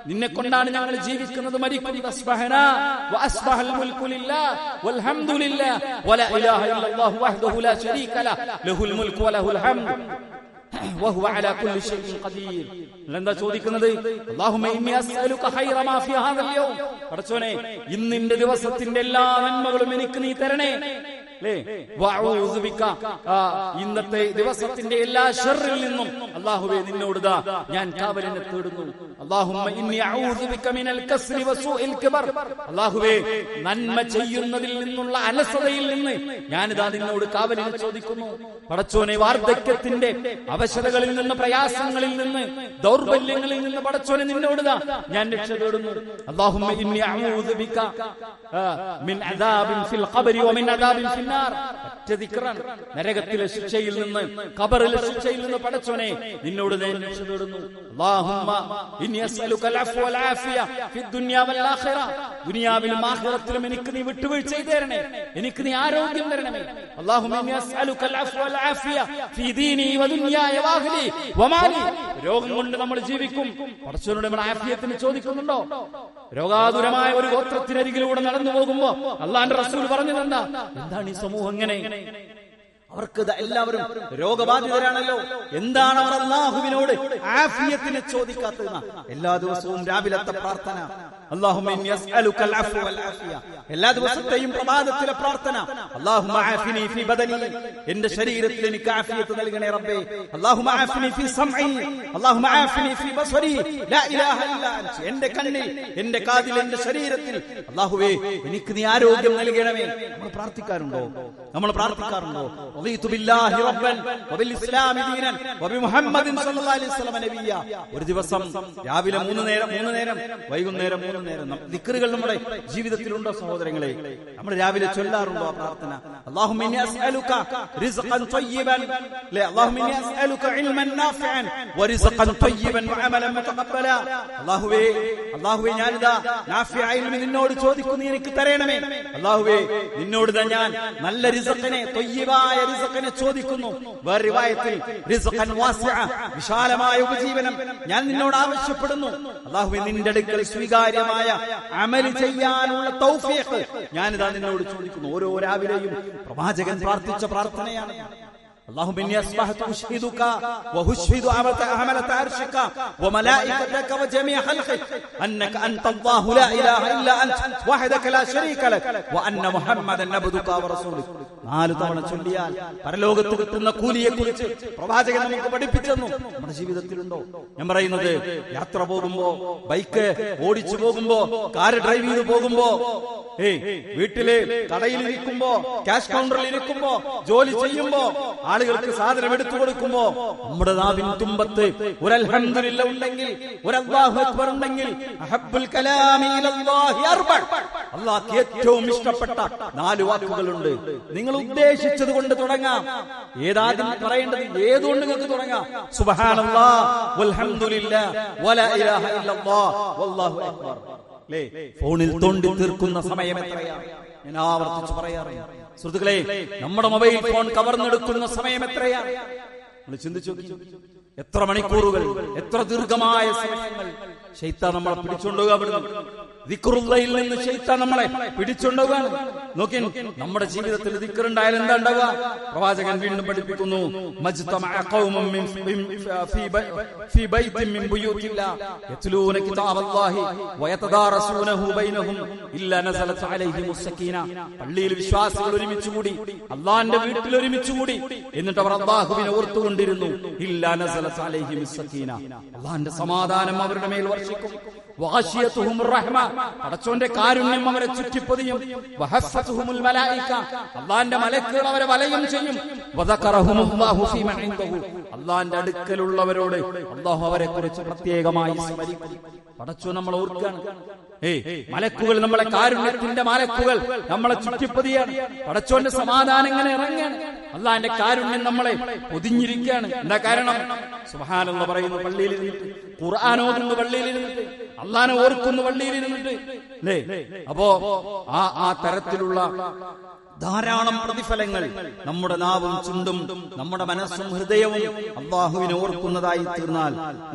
നിന്നെ കൊണ്ടാണ് ഞങ്ങൾ ജീവിക്കുന്നത്, മരിക്കുന്നത്. അസ്ബഹനാ വഅസ്ബഹൽ മുൽകു ലില്ലാഹ് വൽഹംദുലില്ലാഹ് വലാ ഇലാഹ ഇല്ലല്ലാഹു വഹ്ദഹു ലാ ശരീക ലഹു ലഹുൽ മുൽകു വലഹുൽ ഹംദ് വഹുവ അലാ കുല്ലി ഷൈഇൻ ഖദീർ. എന്താ ചോദിക്കുന്നത്? അല്ലാഹുമ്മ ഇന്നി അസ്അലുക ഖൈറ മാ ഫീ ഹാദൽ യൗം. പടച്ചോനെ, ഇന്നിന്റെ ദിവസത്തിന്റെ എല്ലാ നന്മകളും എനിക്ക് നീ തരണേ. വഅഊദു ബിക, ഇന്നത്തെ ദിവസത്തിന്റെ എല്ലാ ശർറിൽ നിന്നും അല്ലാഹുവേ നിന്നോട് ഞാൻ കാവലിനെ തേടുന്നു. അല്ലാഹുമ്മ ഇന്നി അഊദു ബിക മിനൽ കസ്രി വസൂഇൽ കിബർ. അല്ലാഹുവേ, നന്മ ചെയ്യുന്നതിൽ നിന്നുള്ള അലസതയിൽ നിന്ന് ഞാനിതാ നിന്നോട് കാവലിനെ ചോദിക്കുന്നു. പടച്ചോനെ, വാർദ്ധക്യത്തിന്റെ അവശതകളിൽ നിന്ന്, പ്രയാസങ്ങളിൽ നിന്ന്, ദൗർബല്യങ്ങളിൽ നിന്ന് പടച്ചോനെ നിന്നോട് ഞാൻ രക്ഷ തേടുന്നു. അല്ലാഹുമ്മ ഇന്നി അഊദു ബിക മിൻ അദാബിൻ ഫിൽ ഖബരി വമിൻ അദാബിൻ ഫിൽ നാർ. നരകത്തിലെ ശിക്ഷയിൽ നിന്ന്, ഖബറിലെ ശിക്ഷയിൽ നിന്ന് പടച്ചോനെ നിന്നോട് ഞാൻ രക്ഷ തേടുന്നു. അല്ലാഹുമ്മ ഇന്നി അസ്അലുകൽ അഫ്വ വൽ ആഫിയ ഫിദ് ദുനിയ വൽ ആഖിറ. ദുനിയാവിലും ആഖിറത്തിലും എനിക്ക് നീ വിട്ടുവീഴ്ച ചെയ്തു തരണേ, എനിക്ക് നീ ആരോഗ്യം തരണമേ. അല്ലാഹുമ്മ ഇന്നി അസ്അലുകൽ അഫ്വ വൽ ആഫിയ ഫീ ദീനി വ ദുനിയായ വ അഹ്ലി വ മാലി. രോഗം കൊണ്ട് നമ്മൾ ജീവിക്കും, പടച്ചോനോട് നമ്മൾ ആഫിയത്തിന് ചോദിക്കുന്നുണ്ടോ? രോഗാതുരമായ ഒരു ഗോത്രത്തിനരികിലൂടെ നടന്നു പോകുമ്പോ അല്ലാഹുവിന്റെ റസൂൽ പറഞ്ഞത് എന്താണ് ഈ സമൂഹം ഇങ്ങനെ? അവർക്ക് എല്ലാവരും രോഗബാധിതരാണല്ലോ. എന്താണ് അവർ അല്ലാഹുവിനോട് ആഫിയത്തിനെ ചോദിക്കാത്തത്? എല്ലാ ദിവസവും രാവിലത്തെ പ്രാർത്ഥന, അല്ലാഹുമ്മ ഇന്നി അസ്അലുകൽ അഫ്വ വൽ ആഫിയ. എല്ലാ ദിവസത്തെയും പ്രഭാതത്തിലെ പ്രാർത്ഥന, അല്ലാഹുമ്മ ആഫിനി ഫീ ബദനി, എന്റെ ശരീരത്തിൽ എനിക്ക് ആഫിയത്ത് നൽകണേ റബ്ബേ. അല്ലാഹുമ്മ ആഫിനി ഫീ സമഈ, അല്ലാഹുമ്മ ആഫിനി ഫീ ബസരി, ലാ ഇലാഹ ഇല്ലാ അൻത. എന്റെ കണ്ണിൽ, എന്റെ കാതിൽ, എന്റെ ശരീരത്തിൽ അല്ലാഹുവേ എനിക്ക് നീ ആരോഗ്യം നൽകണമേ. നമ്മൾ പ്രാർത്ഥിക്കാറുണ്ടോ? നമ്മൾ പ്രാർത്ഥിക്കാറുണ്ടോ? റളിതു ബില്ലാഹി റബ്ബൻ വബിൽ ഇസ്ലാമി ദീനൻ വബിമുഹമ്മദിൻ സ്വല്ലല്ലാഹു അലൈഹി വസല്ലം നബിയ. ഒരു ദിവസം രാവിലെ 3 നേരം, വൈകുന്നേരം 3 നേരം ദിക്റുകൾ നമ്മുടെ ജീവിതത്തിലുണ്ടോ സഹോദരങ്ങളെ? നമ്മൾ രാവിലെ ചൊല്ലാറുണ്ടോ പ്രാർത്ഥന? അല്ലാഹുമ്മ ഇന്നി അസ്അലുക റിസ്ഖൻ ത്വയ്യിബൻ, അല്ലാഹുമ്മ ഇന്നി അസ്അലുക ഇൽമൻ നാഫിഅൻ വറിസ്ഖൻ ത്വയ്യിബൻ വഅമലൻ മുതഖബ്ബല. അല്ലാഹുവേ ഞാനിതാ നാഫിഅ ഇൽമി നിന്നോട് ചോദിക്കുന്നു, എനിക്ക് തരണമേ. അല്ലാഹുവേ, നിന്നോട് ഞാൻ നല്ല റിസ്ഖിനെ, ത്വയ്യിബായ റിസ്ഖിനെ ചോദിക്കുന്നു. വേറെ റിവായത്തിൽ റിസ്ഖൻ വാസിഅ, വിശാലമായ ഉപജീവനം ഞാൻ നിന്നോട് ആവശ്യപ്പെടുന്നു. അല്ലാഹുവേ, നിന്റെ അടുക്കൽ സ്വീകാര്യമായ അമൽ ചെയ്യാനുള്ള തൗഫീഖ് ഞാനിതാ നിന്നോട് ചോദിക്കുന്നു. ഓരോ രാവിലെയും പ്രവാചകൻ പ്രാർത്ഥിച്ച പ്രാർത്ഥനയാണ്. اللهم إني أصبحت أشهدك وأشهد حملة عرشك وملائكتك وجميع خلقك أنك أنت الله لا إله إلا أنت وحدك لا شريك لك وأن محمدا عبدك ورسولك. 4 തവണ ചൊല്ലിയാൽ പരലോകത്ത് കിട്ടുന്ന കൂലിയെക്കുറിച്ച് പ്രവാചകൻ നമുക്ക് പഠിപ്പിച്ചു തന്നു. നമ്മുടെ ജീവിതത്തിലുണ്ടോ? ഞാൻ പറയുന്നത്, യാത്ര പോകുമ്പോ, ബൈക്ക് ഓടിച്ചു പോകുമ്പോ, കാറ് ഡ്രൈവ് ചെയ്ത് പോകുമ്പോ, വീട്ടില് കടയിലിരിക്കുമ്പോ, ക്യാഷ് കൗണ്ടറിൽ ഇരിക്കുമ്പോ, ജോലി ചെയ്യുമ്പോ, ആളുകൾക്ക് സാധനം എടുത്തു കൊടുക്കുമ്പോ നമ്മുടെ നാവിൻ തുമ്പത്ത് ഒരു അൽഹംദുലില്ലാഹ് ഉണ്ടെങ്കിൽ, ഒരു അല്ലാഹു അക്ബർ ഉണ്ടെങ്കിൽ, അഹബ്ബുൽ കലാമി ഇലല്ലാഹി അർബഅ, അല്ലാഹുവിന് ഏറ്റവും ഇഷ്ടപ്പെട്ട 4 വാക്കുകളുണ്ട്. നിങ്ങൾ ഉദ്ദേശിച്ചത് കൊണ്ട് തുടങ്ങാം. ഏതാദ്യം പറയേണ്ടത്, ഏതുകൊണ്ട് നിങ്ങൾക്ക് തുടങ്ങാം. സുബ്ഹാനല്ലാഹ് വൽഹംദുലില്ലാഹ് വലാ ഇലാഹ ഇല്ലല്ലാഹ് വല്ലാഹു അക്ബർ. ഫോണിൽ തോണ്ടി തീർക്കുന്ന സമയം എത്രയാണ്? ഞാൻ ആവർത്തിച്ച് പറയാറുണ്ട് സുഹൃത്തുക്കളെ, നമ്മുടെ മൊബൈൽ ഫോൺ കവർന്നെടുക്കുന്ന സമയം എത്രയാണ്? നമ്മൾ ചിന്തിച്ചു നോക്കി. എത്ര മണിക്കൂറുകൾ, എത്ര ദീർഘമായ സമയങ്ങൾ ശൈത്താൻ നമ്മളെ പിടിച്ചുകൊണ്ടുപോകാൻ. ദിക്റുള്ളയിൽ നിന്ന് ശൈത്താൻ നമ്മളെ പിടിച്ചുകൊണ്ടുപോകാൻ നോക്കി. നമ്മുടെ ജീവിതത്തിൽ ദിക്റുണ്ടായാൽ എന്താ ഉണ്ടാവുക? പ്രവാചകൻ വീണ്ടും പഠിപ്പിക്കുന്നു, മജ്തമഅ ഖൗമുൻ ഫീ ബൈത്തിൻ മിൻ ബുയൂത്തില്ലാഹ് യത്ലൂന കിതാബല്ലാഹി വയതദാറസൂനഹു ബൈനഹും ഇല്ലാ നസലത് അലൈഹിമുസ് സക്കീന. പള്ളിയിൽ വിശ്വാസികൾ ഒരുമിച്ചുകൂടി, അല്ലാഹുവിന്റെ വീട്ടിൽ ഒരുമിച്ചുകൂടി, എന്നിട്ട് അവർ അല്ലാഹുവിനെ ഓർത്തുകൊണ്ടിരുന്നു. ഇല്ലാ നസലത് അലൈഹിമുസ് സക്കീന, അല്ലാഹുവിന്റെ സമാധാനം അവരുടെ മേൽ വർഷിക്കും. വഗശിയതുഹുമുർ റഹ്മ, പടച്ചോന്റെ കാരുണ്യം അവരെ ചുറ്റിപ്പൊതിയും. വഹഫ്ഫതുഹുമുൽ മലായിക, അല്ലാഹുവിന്റെ മലക്കുകൾ അവരെ വലയം ചെയ്യും. വദകറഹുമുല്ലാഹു ഫീമൻ ഇൻദഹു, അല്ലാഹുവിന്റെ അടുക്കലുള്ളവരോട് അല്ലാഹു അവരെ കുറിച്ച് പ്രത്യേകമായി സ്മരിക്കും. പടച്ചോൻ നമ്മളെ ഓർക്കാണ്. മലക്കുകൾ, നമ്മളെ കാരുണ്യത്തിന്റെ മലക്കുകൾ നമ്മളെ ചുറ്റിപ്പൊതിയാണ്. പടച്ചോന്റെ സമാധാനം ഇങ്ങനെ ഇറങ്ങാണ്. അല്ലാഹുവിന്റെ കാരുണ്യം നമ്മളെ പൊതിഞ്ഞിരിക്കുകയാണ്. എന്താ കാരണം? സുബ്ഹാനല്ലാഹ് പറയുന്നു പള്ളിയിൽ ഇരുന്നിട്ട്, ഖുർആൻ ഓതുന്നു പള്ളിയിൽ ഇരുന്നിട്ട്, അല്ലാഹുവിനെ ഓർക്കുന്നു പള്ളിയിൽ ഇരുന്നിട്ട്. അപ്പോ ആ തരത്തിലുള്ള ധാരാളം പ്രതിഫലങ്ങൾ നമ്മുടെ നാവും ചുണ്ടും നമ്മുടെ മനസ്സും ഹൃദയവും അല്ലാഹുവിനെ ഓർക്കുന്നതായി തീർന്നാൽ.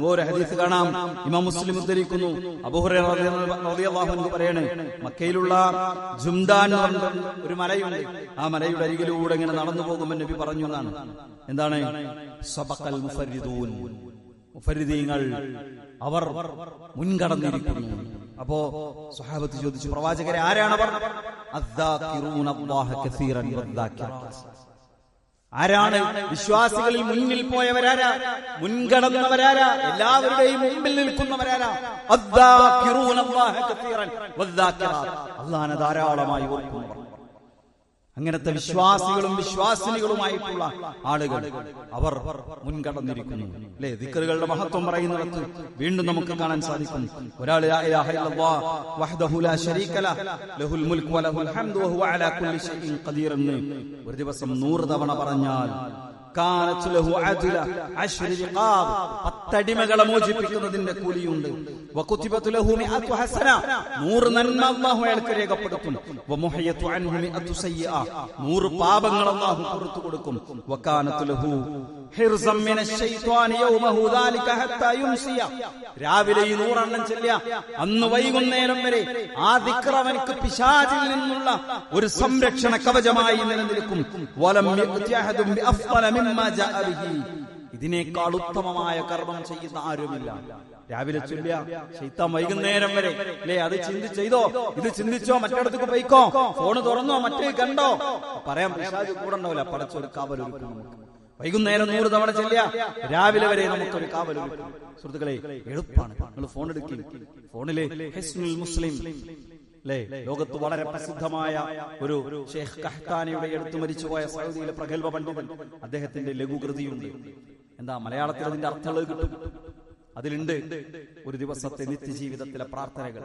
ഒരു ഹദീസ് കാണാം, ഇമാം മുസ്ലിം ഉദ്ധരിക്കുന്നു. അബൂ ഹുറൈറ റളിയല്ലാഹു അൻഹു പറയാണ്, മക്കയിലുള്ള ജുംദാൻ എന്ന ഒരു മലയുണ്ട്. ആ മലയുടെ അരികിലൂടെ ഇങ്ങനെ നടന്നു പോകുമ്പോൾ നബി പറഞ്ഞു എന്നാണ്. എന്താണ്? സബഖൽ മുഫരിദൂൻ, മുഫരിദീങ്ങൾ അവർ മുൻകടന്നിരിക്കുന്നു. അപ്പോ സ്വഹാബത്ത് ചോദിച്ചു, പ്രവാചകരെ ആരാണവർ? ആരാണ് വിശ്വാസികളിൽ മുന്നിൽ പോയവരാരാ? മുൻകടന്നവരാരാ? എല്ലാവരുടെയും മുമ്പിൽ നിൽക്കുന്നവരാരാ? അല്ലാഹുവിനെ ധാരാളമായി ഓർക്കുന്നവർ. അങ്ങനത്തെ വിശ്വാസികളും വിശ്വാസിനികളുമായിട്ടുള്ള ആളുകൾ അവർ മുൻകടന്നിരിക്കുന്നു. അല്ലെ, ദിക്റുകളുടെ മഹത്വം പറയുന്നിടത്ത് വീണ്ടും നമുക്ക് കാണാൻ സാധിക്കും. ഒരാൾ ലാ ഇലാഹ ഇല്ലല്ലാഹ് വഹ്ദഹു ലാ ശരീക ലഹു ലഹുൽ മുൽക്കു വലഹുൽ ഹംദു വഹുവ അലാ കുല്ലി ഷൈഇൻ ഖദീർ എന്ന് ഒരു ദിവസം 100 തവണ പറഞ്ഞാൽ കാനത്ത് ലഹു അജ്ല 10 റിഖാബ്, 10 അടിമകളെ മോചിപ്പിക്കുന്നതിന്റെ കൂലിയുണ്ട്. വകുതിബതു ലഹു 100 ഹസന, 100 നന്മ അല്ലാഹു അയാൾക്ക് രേഖപ്പെടുത്തും. വമുഹയതു അൻഹു 100 സയ്യിഅ, 100 പാപങ്ങൾ അല്ലാഹു പുറത്തു കൊടുക്കും. വകാനത്ത് ലഹു ഹിർസം മിനശ് ശൈത്വാനി യൗമഹു ദാലിക ഹത്താ യുംസിയ, രാവിലെ ഈ 100 എണ്ണം ചൊല്ലിയ അന്ന് വൈകുന്നേരം വരെ ആ ദിക്ർ അവനക്ക് പിശാചിൽ നിന്നുള്ള ഒരു സംരക്ഷണ കവചമായി നിലനിൽക്കും. വലം യഅതി അഹദുൻ ബിഅഫ്ളല മിമ്മാ ജാഅ ബിഹി, ഇതിനേക്കാൾ ഉത്തമമായ കർമ്മം ചെയ്യുന്ന ആരുമില്ല. രാവിലെ ചൊല്ലിയ ശൈത്താൻ വൈകുന്നേരം വരെ, അല്ലേ, അത് ചെയ്തോ, ഇത് ചിന്തിച്ചോ, മറ്റിടത്തേക്ക് പോയിക്കോ, ഫോണ് തുറന്നോ, മറ്റേ കണ്ടോ പറയാൻ പിശാച് കൂടെ ഉണ്ടാവില്ല. പടച്ചൊരു കാവലൊരുക്കും നമുക്ക്. വൈകുന്നേരം 100 തവണ ചെല്ലിയ രാവിലെ വരെ നമുക്കൊരു കാവലൊരുക്കും. സുഹൃത്തുക്കളെ, എളുപ്പമാണ്. നിങ്ങൾ ഫോൺ എടുക്കും. ഫോണിലെ ഹിസ്നുൽ മുസ്ലിം, അല്ലേ, ലോകത്ത് വളരെ പ്രസിദ്ധമായ ഒരു ഷെയ്ഖ് കഹ്താനിയുടെ അടുത്ത് മരിച്ചുപോയ സൗദിയിലെ പ്രഗത്ഭ പണ്ഡിതൻ, അദ്ദേഹത്തിന്റെ ലഘുകൃതിയുണ്ട്. എന്താ മലയാളത്തിൽ അതിന്റെ അർത്ഥങ്ങൾ കിട്ടും. അതിലുണ്ട് ഒരു ദിവസത്തെ നിത്യജീവിതത്തിലെ പ്രാർത്ഥനകൾ.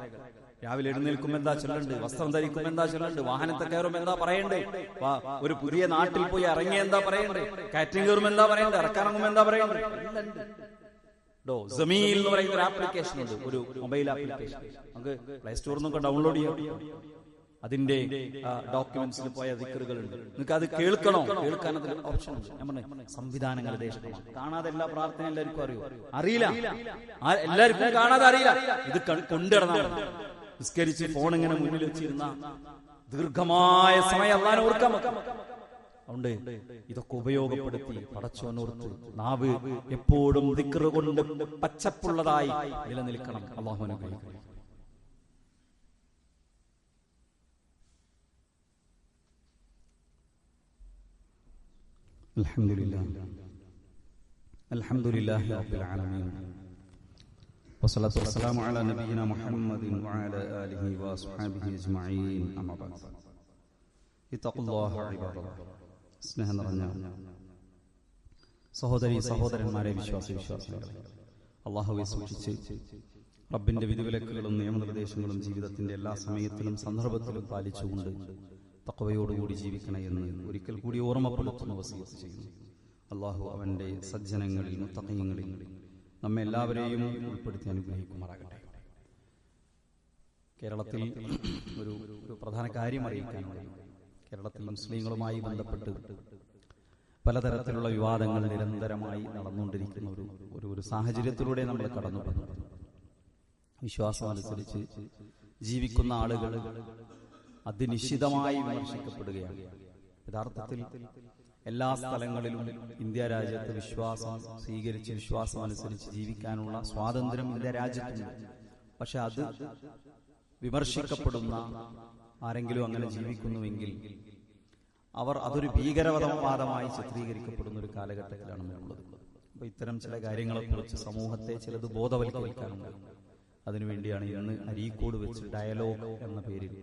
രാവിലെ എഴുന്നേൽക്കുമ്പോൾ എന്താ ചൊല്ലണ്ട്, വസ്ത്രം ധരിക്കുമ്പോൾ എന്താ ചൊല്ലണ്ട്, വാഹനത്തെ കയറുമ്പോൾ എന്താ പറയണ്ടേ, ഒരു പുതിയ നാട്ടിൽ പോയി ഇറങ്ങിയ എന്താ പറയണ്ടേ, കാറ്ററിംഗ് കയറുമ്പോൾ എന്താ പറയണ്ടേ, ഇറക്കാറങ്ങുമ്പോൾ എന്താ പറയണ്ടേ. ജമീൽ എന്ന് പറയുന്ന ഒരു ആപ്ലിക്കേഷൻ ഉണ്ട്, ഒരു മൊബൈൽ ആപ്ലിക്കേഷൻ. നമുക്ക് പ്ലേ സ്റ്റോറിൽ നിന്നൊക്കെ ഡൗൺലോഡ് ചെയ്യാം. അതിന്റെ ഡോക്യുമെന്റ്സിൽ പോയ ദിക്റുകളുണ്ട്. നിങ്ങൾക്ക് അത് കേൾക്കണോ? കേൾക്കാൻ അതിൽ ഓപ്ഷൻ ഉണ്ട്. ഞാൻ പറഞ്ഞു, സംവിധാനങ്ങൾ ദേശമാണ്. കാണാതെ എല്ലാ പ്രാർത്ഥന എല്ലാവർക്കും അറിയില്ല. എല്ലാവർക്കും കാണാതെ അറിയില്ല. ഇത് കൊണ്ടിടണം. നിസ്കരിച്ച് ഫോൺ ഇങ്ങനെ മുന്നിൽ വെച്ചിരുന്ന ദീർഘമായ സമയം അല്ലാഹുവിനെ ഓർക്കാൻ പറ്റും. അതുകൊണ്ട് ഇതൊക്കെ ഉപയോഗപ്പെടുത്തി പടച്ചോനോർത്ത് നാവ് എപ്പോഴും ദിക്റ് കൊണ്ട് പച്ചപ്പുള്ളതായി നിലനിൽക്കണം. അല്ലാഹു അനുഗ്രഹിക്കട്ടെ. അൽഹംദുലില്ലാഹി റബ്ബിൽ ആലമീൻ വസ്സലാത്തു വസ്സലാമു അലാ നബിയിനാ മുഹമ്മദിൻ വഅലാ ആലിഹി വഅസ്ഹാബിഹി അജ്മഈൻ. അമ്മാ ബഅദ്. ഇത്തഖുല്ലാഹ ഇബാദല്ലാഹ്. സ്നേഹം നിറഞ്ഞ സഹോദരീ സഹോദരന്മാരെ, വിശ്വാസികളെ, അല്ലാഹുവെ സൂക്ഷിച്ച് റബ്ബിന്റെ വിധിവിലക്കുകളും നിയമനിർദ്ദേശങ്ങളും ജീവിതത്തിന്റെ എല്ലാ സമയത്തിലും സന്ദർഭത്തിലും പാലിച്ചുകൊണ്ട് തഖ്വയോടുകൂടി ജീവിക്കണേ എന്ന് ഒരിക്കൽ കൂടി ഓർമ്മപ്പെടുത്തുന്ന വസിയത്ത് ചെയ്യുന്നു. അല്ലാഹു അവന്റെ സജ്ജനങ്ങളിൽ മുത്തഖീങ്ങളിൽ നമ്മെ എല്ലാവരെയും ഉൾപ്പെടുത്തി അനുഗ്രഹിക്കുമാറാകട്ടെ. കേരളത്തിൽ ഒരു പ്രധാന കാര്യം അറിയിക്കാനുള്ളത്, കേരളത്തിൽ മുസ്ലിങ്ങളുമായി ബന്ധപ്പെട്ട് പലതരത്തിലുള്ള വിവാദങ്ങൾ നിരന്തരമായി നടന്നുകൊണ്ടിരിക്കുന്ന ഒരു സാഹചര്യത്തിലൂടെ നമ്മൾ കടന്നു പോകുന്നു. വിശ്വാസം അനുസരിച്ച് ജീവിക്കുന്ന ആളുകൾ അതിനിശ്ചിതമായി വിമർശിക്കപ്പെടുകയാണ്. യഥാർത്ഥത്തിൽ എല്ലാ സ്ഥലങ്ങളിലും ഇന്ത്യ രാജ്യത്ത് വിശ്വാസം സ്വീകരിച്ച് വിശ്വാസം അനുസരിച്ച് ജീവിക്കാനുള്ള സ്വാതന്ത്ര്യം ഇന്ത്യ രാജ്യത്തുണ്ട്. പക്ഷെ അത് വിമർശിക്കപ്പെടുന്ന ആരെങ്കിലും അങ്ങനെ ജീവിക്കുന്നുവെങ്കിൽ അവർ അതൊരു ഭീകരവാദമായി ചിത്രീകരിക്കപ്പെടുന്ന ഒരു കാലഘട്ടത്തിലാണ് നമ്മളുള്ളത്. അപ്പൊ ഇത്തരം ചില കാര്യങ്ങളെക്കുറിച്ച് സമൂഹത്തെ ചിലത് ബോധവൽക്കരിക്കാനുണ്ട്. അതിനുവേണ്ടിയാണ് ഇന്ന് അരീക്കോട് വെച്ച് ഡയലോഗ് എന്ന പേരിൽ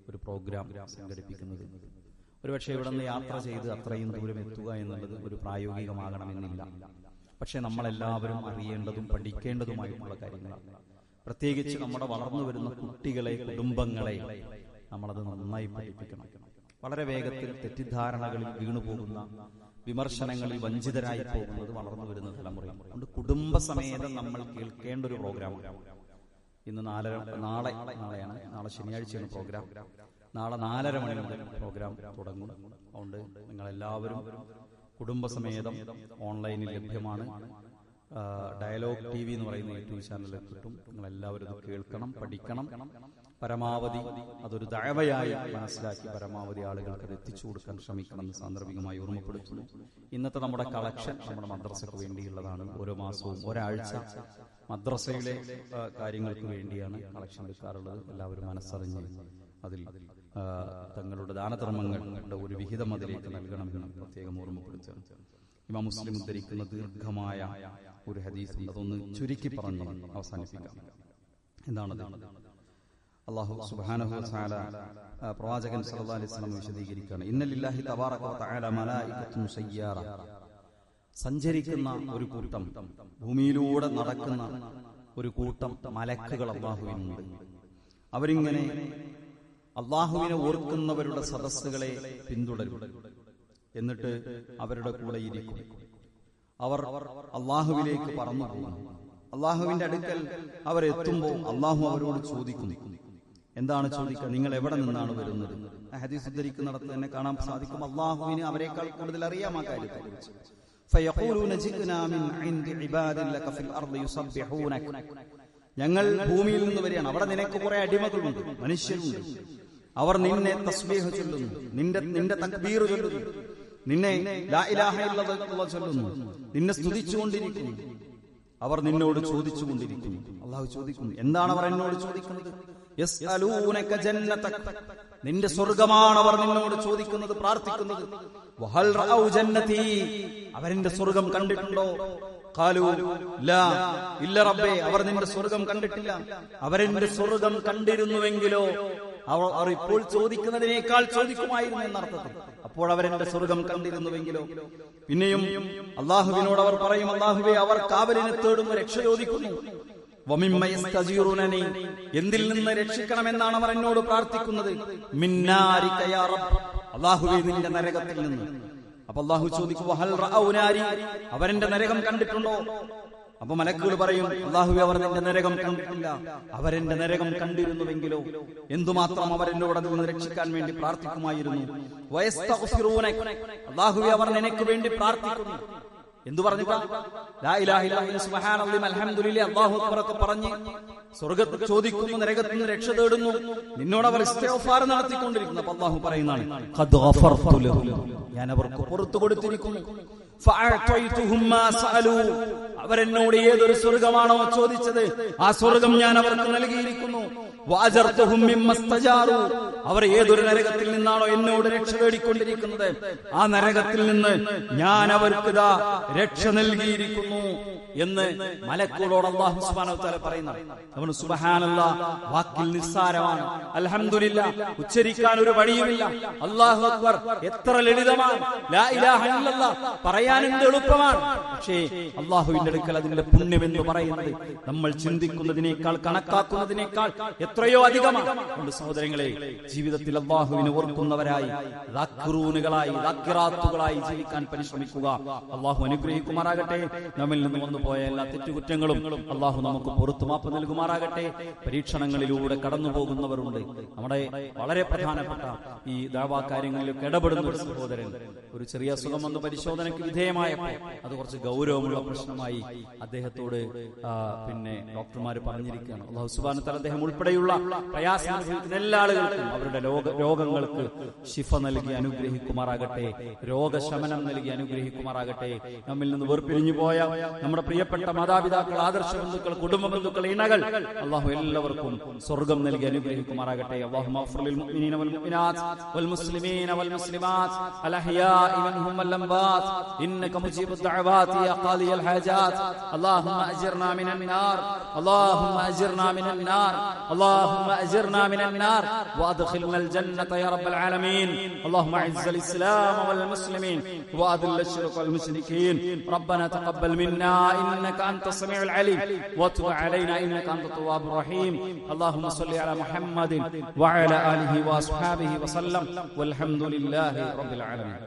ഒരു പ്രോഗ്രാം സംഘടിപ്പിക്കുന്നത്. ഒരുപക്ഷെ ഇവിടെ നിന്ന് യാത്ര ചെയ്ത് അത്രയും ദൂരം എത്തുക എന്നുള്ളത് ഒരു പ്രായോഗികമാകണമെന്നില്ല. പക്ഷെ നമ്മളെല്ലാവരും അറിയേണ്ടതും പഠിക്കേണ്ടതുമായിട്ടുള്ള കാര്യങ്ങളാണ്. പ്രത്യേകിച്ച് നമ്മുടെ വളർന്നു വരുന്ന കുട്ടികളെ, കുടുംബങ്ങളെ നമ്മളത് നന്നായി പഠിപ്പിക്കണം. വളരെ വേഗത്തിൽ തെറ്റിദ്ധാരണകളിൽ വീണുപോകുന്ന, വിമർശനങ്ങളിൽ വഞ്ചിതരായി പോകുന്നത് വളർന്നു വരുന്ന തലമുറയാണ്. അതുകൊണ്ട് കുടുംബസമേതം നമ്മൾ കേൾക്കേണ്ട ഒരു പ്രോഗ്രാമാണ്. ഇന്ന് നാളെ ശനിയാഴ്ചയാണ് പ്രോഗ്രാം. നാളെ 4:30 മണി മുതൽ പ്രോഗ്രാം തുടങ്ങും. അതുകൊണ്ട് നിങ്ങളെല്ലാവരും കുടുംബസമേതം ഓൺലൈനിൽ ലഭ്യമാണ്. ഡയലോഗ് TV എന്ന് പറയുന്ന യൂട്യൂബ് ചാനലിൽ കിട്ടും. നിങ്ങളെല്ലാവരും ഇത് കേൾക്കണം, പഠിക്കണം. പരമാവധി അതൊരു ദഅവയായി മനസ്സിലാക്കി പരമാവധി ആളുകൾക്ക് അത് എത്തിച്ചു കൊടുക്കാൻ ശ്രമിക്കണമെന്ന് സാന്ദർഭികമായി ഓർമ്മപ്പെടുത്തുന്നു. ഇന്നത്തെ നമ്മുടെ കളക്ഷൻ നമ്മുടെ മദ്രസയ്ക്ക് വേണ്ടിയുള്ളതാണ്. ഓരോ മാസവും ഒരാഴ്ച മദ്രസയിലെ കാര്യങ്ങൾക്ക് വേണ്ടിയാണ് കളക്ഷൻ എടുക്കാറുള്ളത്. എല്ലാവരും മനസ്സറിഞ്ഞ് അതിൽ തങ്ങളുടെ ദാനധർമ്മങ്ങളുടെ ഒരു വിഹിതം അതിലേക്ക് നൽകണമെന്ന് പ്രത്യേകം ഓർമ്മപ്പെടുത്തുകയാണ്. ഇമാം മുസ്ലിം ഉദ്ധരിക്കുന്ന ദീർഘമായ ഒരു ഹദീസ് ഉണ്ട്. അതൊന്ന് ചുരുക്കി പറഞ്ഞു അവസാനിപ്പിക്കാം. എന്താണത്? അല്ലാഹു സുബ്ഹാനഹു വ തആല പ്രവാചകൻ സല്ലല്ലാഹു അലൈഹി വസല്ലം വിശദീകരിക്കുകയാണ്. ഇന്നലില്ലാഹി തബാറക വ തആല മലായികത്തുൻ സയ്യാറ. സഞ്ചരിക്കുന്ന ഒരു കൂട്ടം, ഭൂമിയിലൂടെ നടക്കുന്ന ഒരു കൂട്ടം മലക്കുകൾ അല്ലാഹുവിനുണ്ട്. അവരിങ്ങനെ അല്ലാഹുവിനെ ഓർക്കുന്നവരുടെ സദസ്സുകളെ പിന്തുടരും. എന്നിട്ട് അവരുടെ കൂടെ ഇരിക്കും. അവർ അല്ലാഹുവിലേക്ക് പറന്നു പോകും. അല്ലാഹുവിന്റെ അടുക്കൽ അവരെത്തുമ്പോൾ അല്ലാഹു അവരോട് ചോദിക്കും. എന്താണ് ചോദിക്കുക? നിങ്ങൾ എവിടെ നിന്നാണ് വരുന്നത്? ഹദീസ് ഉദ്ധരിക്കുന്നിടത്ത് തന്നെ കാണാൻ സാധിക്കും, അല്ലാഹുവിന് അവരെക്കാൾ കൂടുതൽ അറിയാം ആ കാര്യത്തെക്കുറിച്ച്. ഞങ്ങൾ ഭൂമിയിൽ നിന്ന് വരികയാണ്. അവിടെ നിനക്ക് കുറെ അടിമകളുണ്ട്, മനുഷ്യരുണ്ട്. അവർ നിന്നെ തസ്ബീഹ് ചൊല്ലുന്നു, നിന്റെ തക്ബീർ ചൊല്ലുന്നു, നിന്നെ ലാ ഇലാഹ ഇല്ലല്ലാഹ് ചൊല്ലുന്നു, നിന്നെ സ്തുതിച്ചുകൊണ്ടിരിക്കുന്നു. അവർ നിന്നോട് ചോദിച്ചുകൊണ്ടിരിക്കുന്നു. അല്ലാഹു ചോദിക്കുന്നു, എന്താണ് അവർ എന്നോട് ചോദിക്കുന്നത്? യസ്അലൂനക ജന്നതക, നിന്റെ സ്വർഗ്ഗമാണ് അവർ നിന്നോട് ചോദിക്കുന്നത്, പ്രാർത്ഥിക്കുന്നത്. വഹൽ റഔ ജന്നതി, അവരെന്റെ സ്വർഗ്ഗം കണ്ടിട്ടുണ്ടോ? ഖാലു ലാ, ഇല്ല റബ്ബേ, അവർ നിന്റെ സ്വർഗ്ഗം കണ്ടിട്ടില്ല. അവരെന്റെ സ്വർഗ്ഗം കണ്ടിരുന്നുവെങ്കിലോ അവർ ഇപ്പോൾ ചോദിക്കുന്നതിനേക്കാൾ ചോദിക്കുമായിരുന്നു എന്നർത്ഥത്തിൽ. അപ്പോൾ അവരെന്റെ സ്വർഗ്ഗം കണ്ടിരുന്നുവെങ്കിലോ. പിന്നെയും അല്ലാഹുവിനോട് അവർ പറയും, അല്ലാഹുവേ, അവർ കാവലിനെ തേടുന്നു, രക്ഷ ചോദിക്കുന്നു. വമിമ്മ യസ്തജീറുനനി, എന്തിൽ നിന്ന് രക്ഷിക്കണമെന്നാണ് അവർ എന്നോട് പ്രാർത്ഥിക്കുന്നത്? മിന്നാരിക യാ റബ്ബ്, അല്ലാഹുവേ, നിന്റെ നരകത്തിൽ നിന്ന്. അപ്പൊ അല്ലാഹു ചോദിക്കും, വഹൽ റഔ നാരി, അവരെന്റെ നരകം കണ്ടിട്ടുണ്ടോ? അപ്പൊ മലക്കുകൾ പറയും, അല്ലാഹുവേ, അവർ നിന്റെ നരകം കണ്ടിട്ടില്ല. അവരെന്റെ നരകം കണ്ടിരുന്നുവെങ്കിലോ എന്തുമാത്രം അവരെന്നോട് അതിൽ നിന്ന് രക്ഷിക്കാൻ വേണ്ടി പ്രാർത്ഥിക്കുമായിരുന്നു. വയസ്തഗ്ഫിറൂനക, അല്ലാഹുവേ, അവർ നിനക്ക് വേണ്ടി പ്രാർത്ഥിക്കുന്നു. എന്തു പറഞ്ഞിട്ടാ? ലാ ഇലാഹ ഇല്ലല്ലാഹ് സുബ്ഹാനല്ലാഹി അൽഹംദുലില്ലാഹി അല്ലാഹു അക്ബർ ഒക്കെ പറഞ്ഞ് സ്വർഗ്ഗത്തിൽ ചോദിക്കുന്നു, നരകത്തിൽ നിന്ന് രക്ഷ തേടുന്നു, നിന്നോട് അവർ ഇസ്തിഗ്ഫാർ നടത്തിക്കൊണ്ടിരിക്കുന്നു. അപ്പോൾ അല്ലാഹു പറയുന്നതാണ്, ഖദ് ഗഫർതു ലഹും, ഞാൻ അവർക്ക് പുറത്തു കൊടുത്തിരിക്കുന്നു. ഫഅഅതൈതുഹും മാ സഅലൂ, അവരെന്നോട് ഏതൊരു സ്വർഗ്ഗമാണോ ചോദിച്ചത് ആ സ്വർഗ്ഗം ഞാൻ അവർക്ക് നൽകിയിരിക്കുന്നു. വഅജർതുഹും മിമ്മസ്തജാറു, അവർ ഏതൊരു നരകത്തിൽ നിന്നാണോ എന്നോട് രക്ഷ തേടിക്കൊണ്ടിരിക്കുന്നത് ആ നരകത്തിൽ നിന്ന് ഞാൻ അവർക്ക് ദാ രക്ഷ നൽകിയിരിക്കുന്നു എന്ന് മലക്കുകളോട് അല്ലാഹു സുബ്ഹാനഹു വ തആല പറയുന്നു. അവൻ സുബ്ഹാനല്ലാഹ് വാക്കിൽ നിസ്സാരമാണ്, അൽഹംദുലില്ലാഹ് ഉച്ചരിക്കാൻ ഒരു വഴിയുമില്ല, അല്ലാഹു അക്ബർ എത്ര ലളിതമാണ്, ലാ ഇലാഹ ഇല്ലല്ലാഹ് പറയാൻ എന്ത് എളുപ്പമാണ്. പക്ഷേ അല്ലാഹുവിന്റെ അടുക്കൽ അതിന്റെ പുണ്യം എന്ന് പറയുന്നത് നമ്മൾ ചിന്തിക്കുന്നതിനേക്കാൾ കണക്കാക്കുന്നതിനേക്കാൾ എത്രയോ അധികമാണ്. അതുകൊണ്ട് സഹോദരങ്ങളെ, ജീവിതത്തിൽ അല്ലാഹുവിനെ ഓർക്കുന്നവരായി, ദാക്കിറൂനുകളായി, ദാക്കിറാത്തുകളായി ജീവിക്കാൻ പരിശ്രമിക്കുക. അല്ലാഹു അനുഗ്രഹിക്കുമാറാകട്ടെ. നമ്മിൽ നിന്ന് വന്നു പോയ എല്ലാ തെറ്റുകുറ്റങ്ങളും അല്ലാഹു നമുക്ക് പുറത്തു മാപ്പ് നൽകുമാറാകട്ടെ. പരീക്ഷണങ്ങളിലൂടെ കടന്നു പോകുന്നവരുണ്ട്. നമ്മുടെ വളരെ പ്രധാനപ്പെട്ട ഈ ദഅവാ കാര്യങ്ങളിലൊക്കെ ഇടപെടുന്ന ഒരു സഹോദരൻ ഒരു ചെറിയ അസുഖം വന്ന് പരിശോധനയ്ക്ക് വിധേയമായപ്പോൾ അത് കുറച്ച് ഗൗരവമുള്ള പ്രശ്നമായി അദ്ദേഹത്തോട് ഡോക്ടർമാർ പറഞ്ഞിരിക്കുകയാണ്. അല്ലാഹു സുബ്ഹാനഹു വ തആല അദ്ദേഹം ഉൾപ്പെടെയുള്ള പ്രയാസം അനുഭവിക്കുന്ന എല്ലാ ആളുകൾക്കും അവരുടെ രോഗങ്ങൾക്ക് ശിഫ നൽകി അനുഗ്രഹിക്കുമാറാകട്ടെ, രോഗശമനം നൽകി അനുഗ്രഹിക്കുമാറാകട്ടെ. നമ്മിൽ നിന്ന് വേർപിരിഞ്ഞു പോയ നമ്മുടെ പ്രിയപ്പെട്ട മാതാപിതാക്കൾ, ആദർശ ബന്ധുക്കൾ, കുടുംബ ബന്ധുക്കൾ, ഇണകൾ അല്ലാഹു എല്ലാവർക്കും സ്വർഗ്ഗം നൽകി അനുഗ്രഹിക്കുമാറാകട്ടെ. അല്ലാഹുമ്മ ഗ്ഫിർ ലിൽ മുഅ്മിനീന വൽ മുഅ്മിനാത്ത് വൽ മുസ്ലിമീന വൽ മുസ്ലിമാത്ത് അൽ അഹ്യാഇ മിൻഹും വൽ അംവാത്ത് ഇന്നക മുജീബുദ് ദഅവാതി യാ ഖാദിയൽ ഹാജാത്ത്. അല്ലാഹുമ്മ അജിർനാ മിനൻ നാർ, അല്ലാഹുമ്മ അജിർനാ മിനൻ നാർ, അല്ലാഹുമ്മ അജിർനാ മിനൻ നാർ വഅദ്ഖിൽനൽ ജന്നത യാ റബ്ബൽ ആലമീൻ. അല്ലാഹുമ്മ അഇസ്സൽ ഇസ്ലാമ വൽ മുസ്ലിമീൻ വഅദിൽ അശ്ശിർക വൽ മുശ്രികീൻ. റബ്ബനാ തഖബ്ബൽ മിന്നാ إنك أنت السميع العليم وتب علينا إنك أنت التواب الرحيم. اللهم صل على محمد وعلى آله وأصحابه وسلم والحمد لله رب العالمين.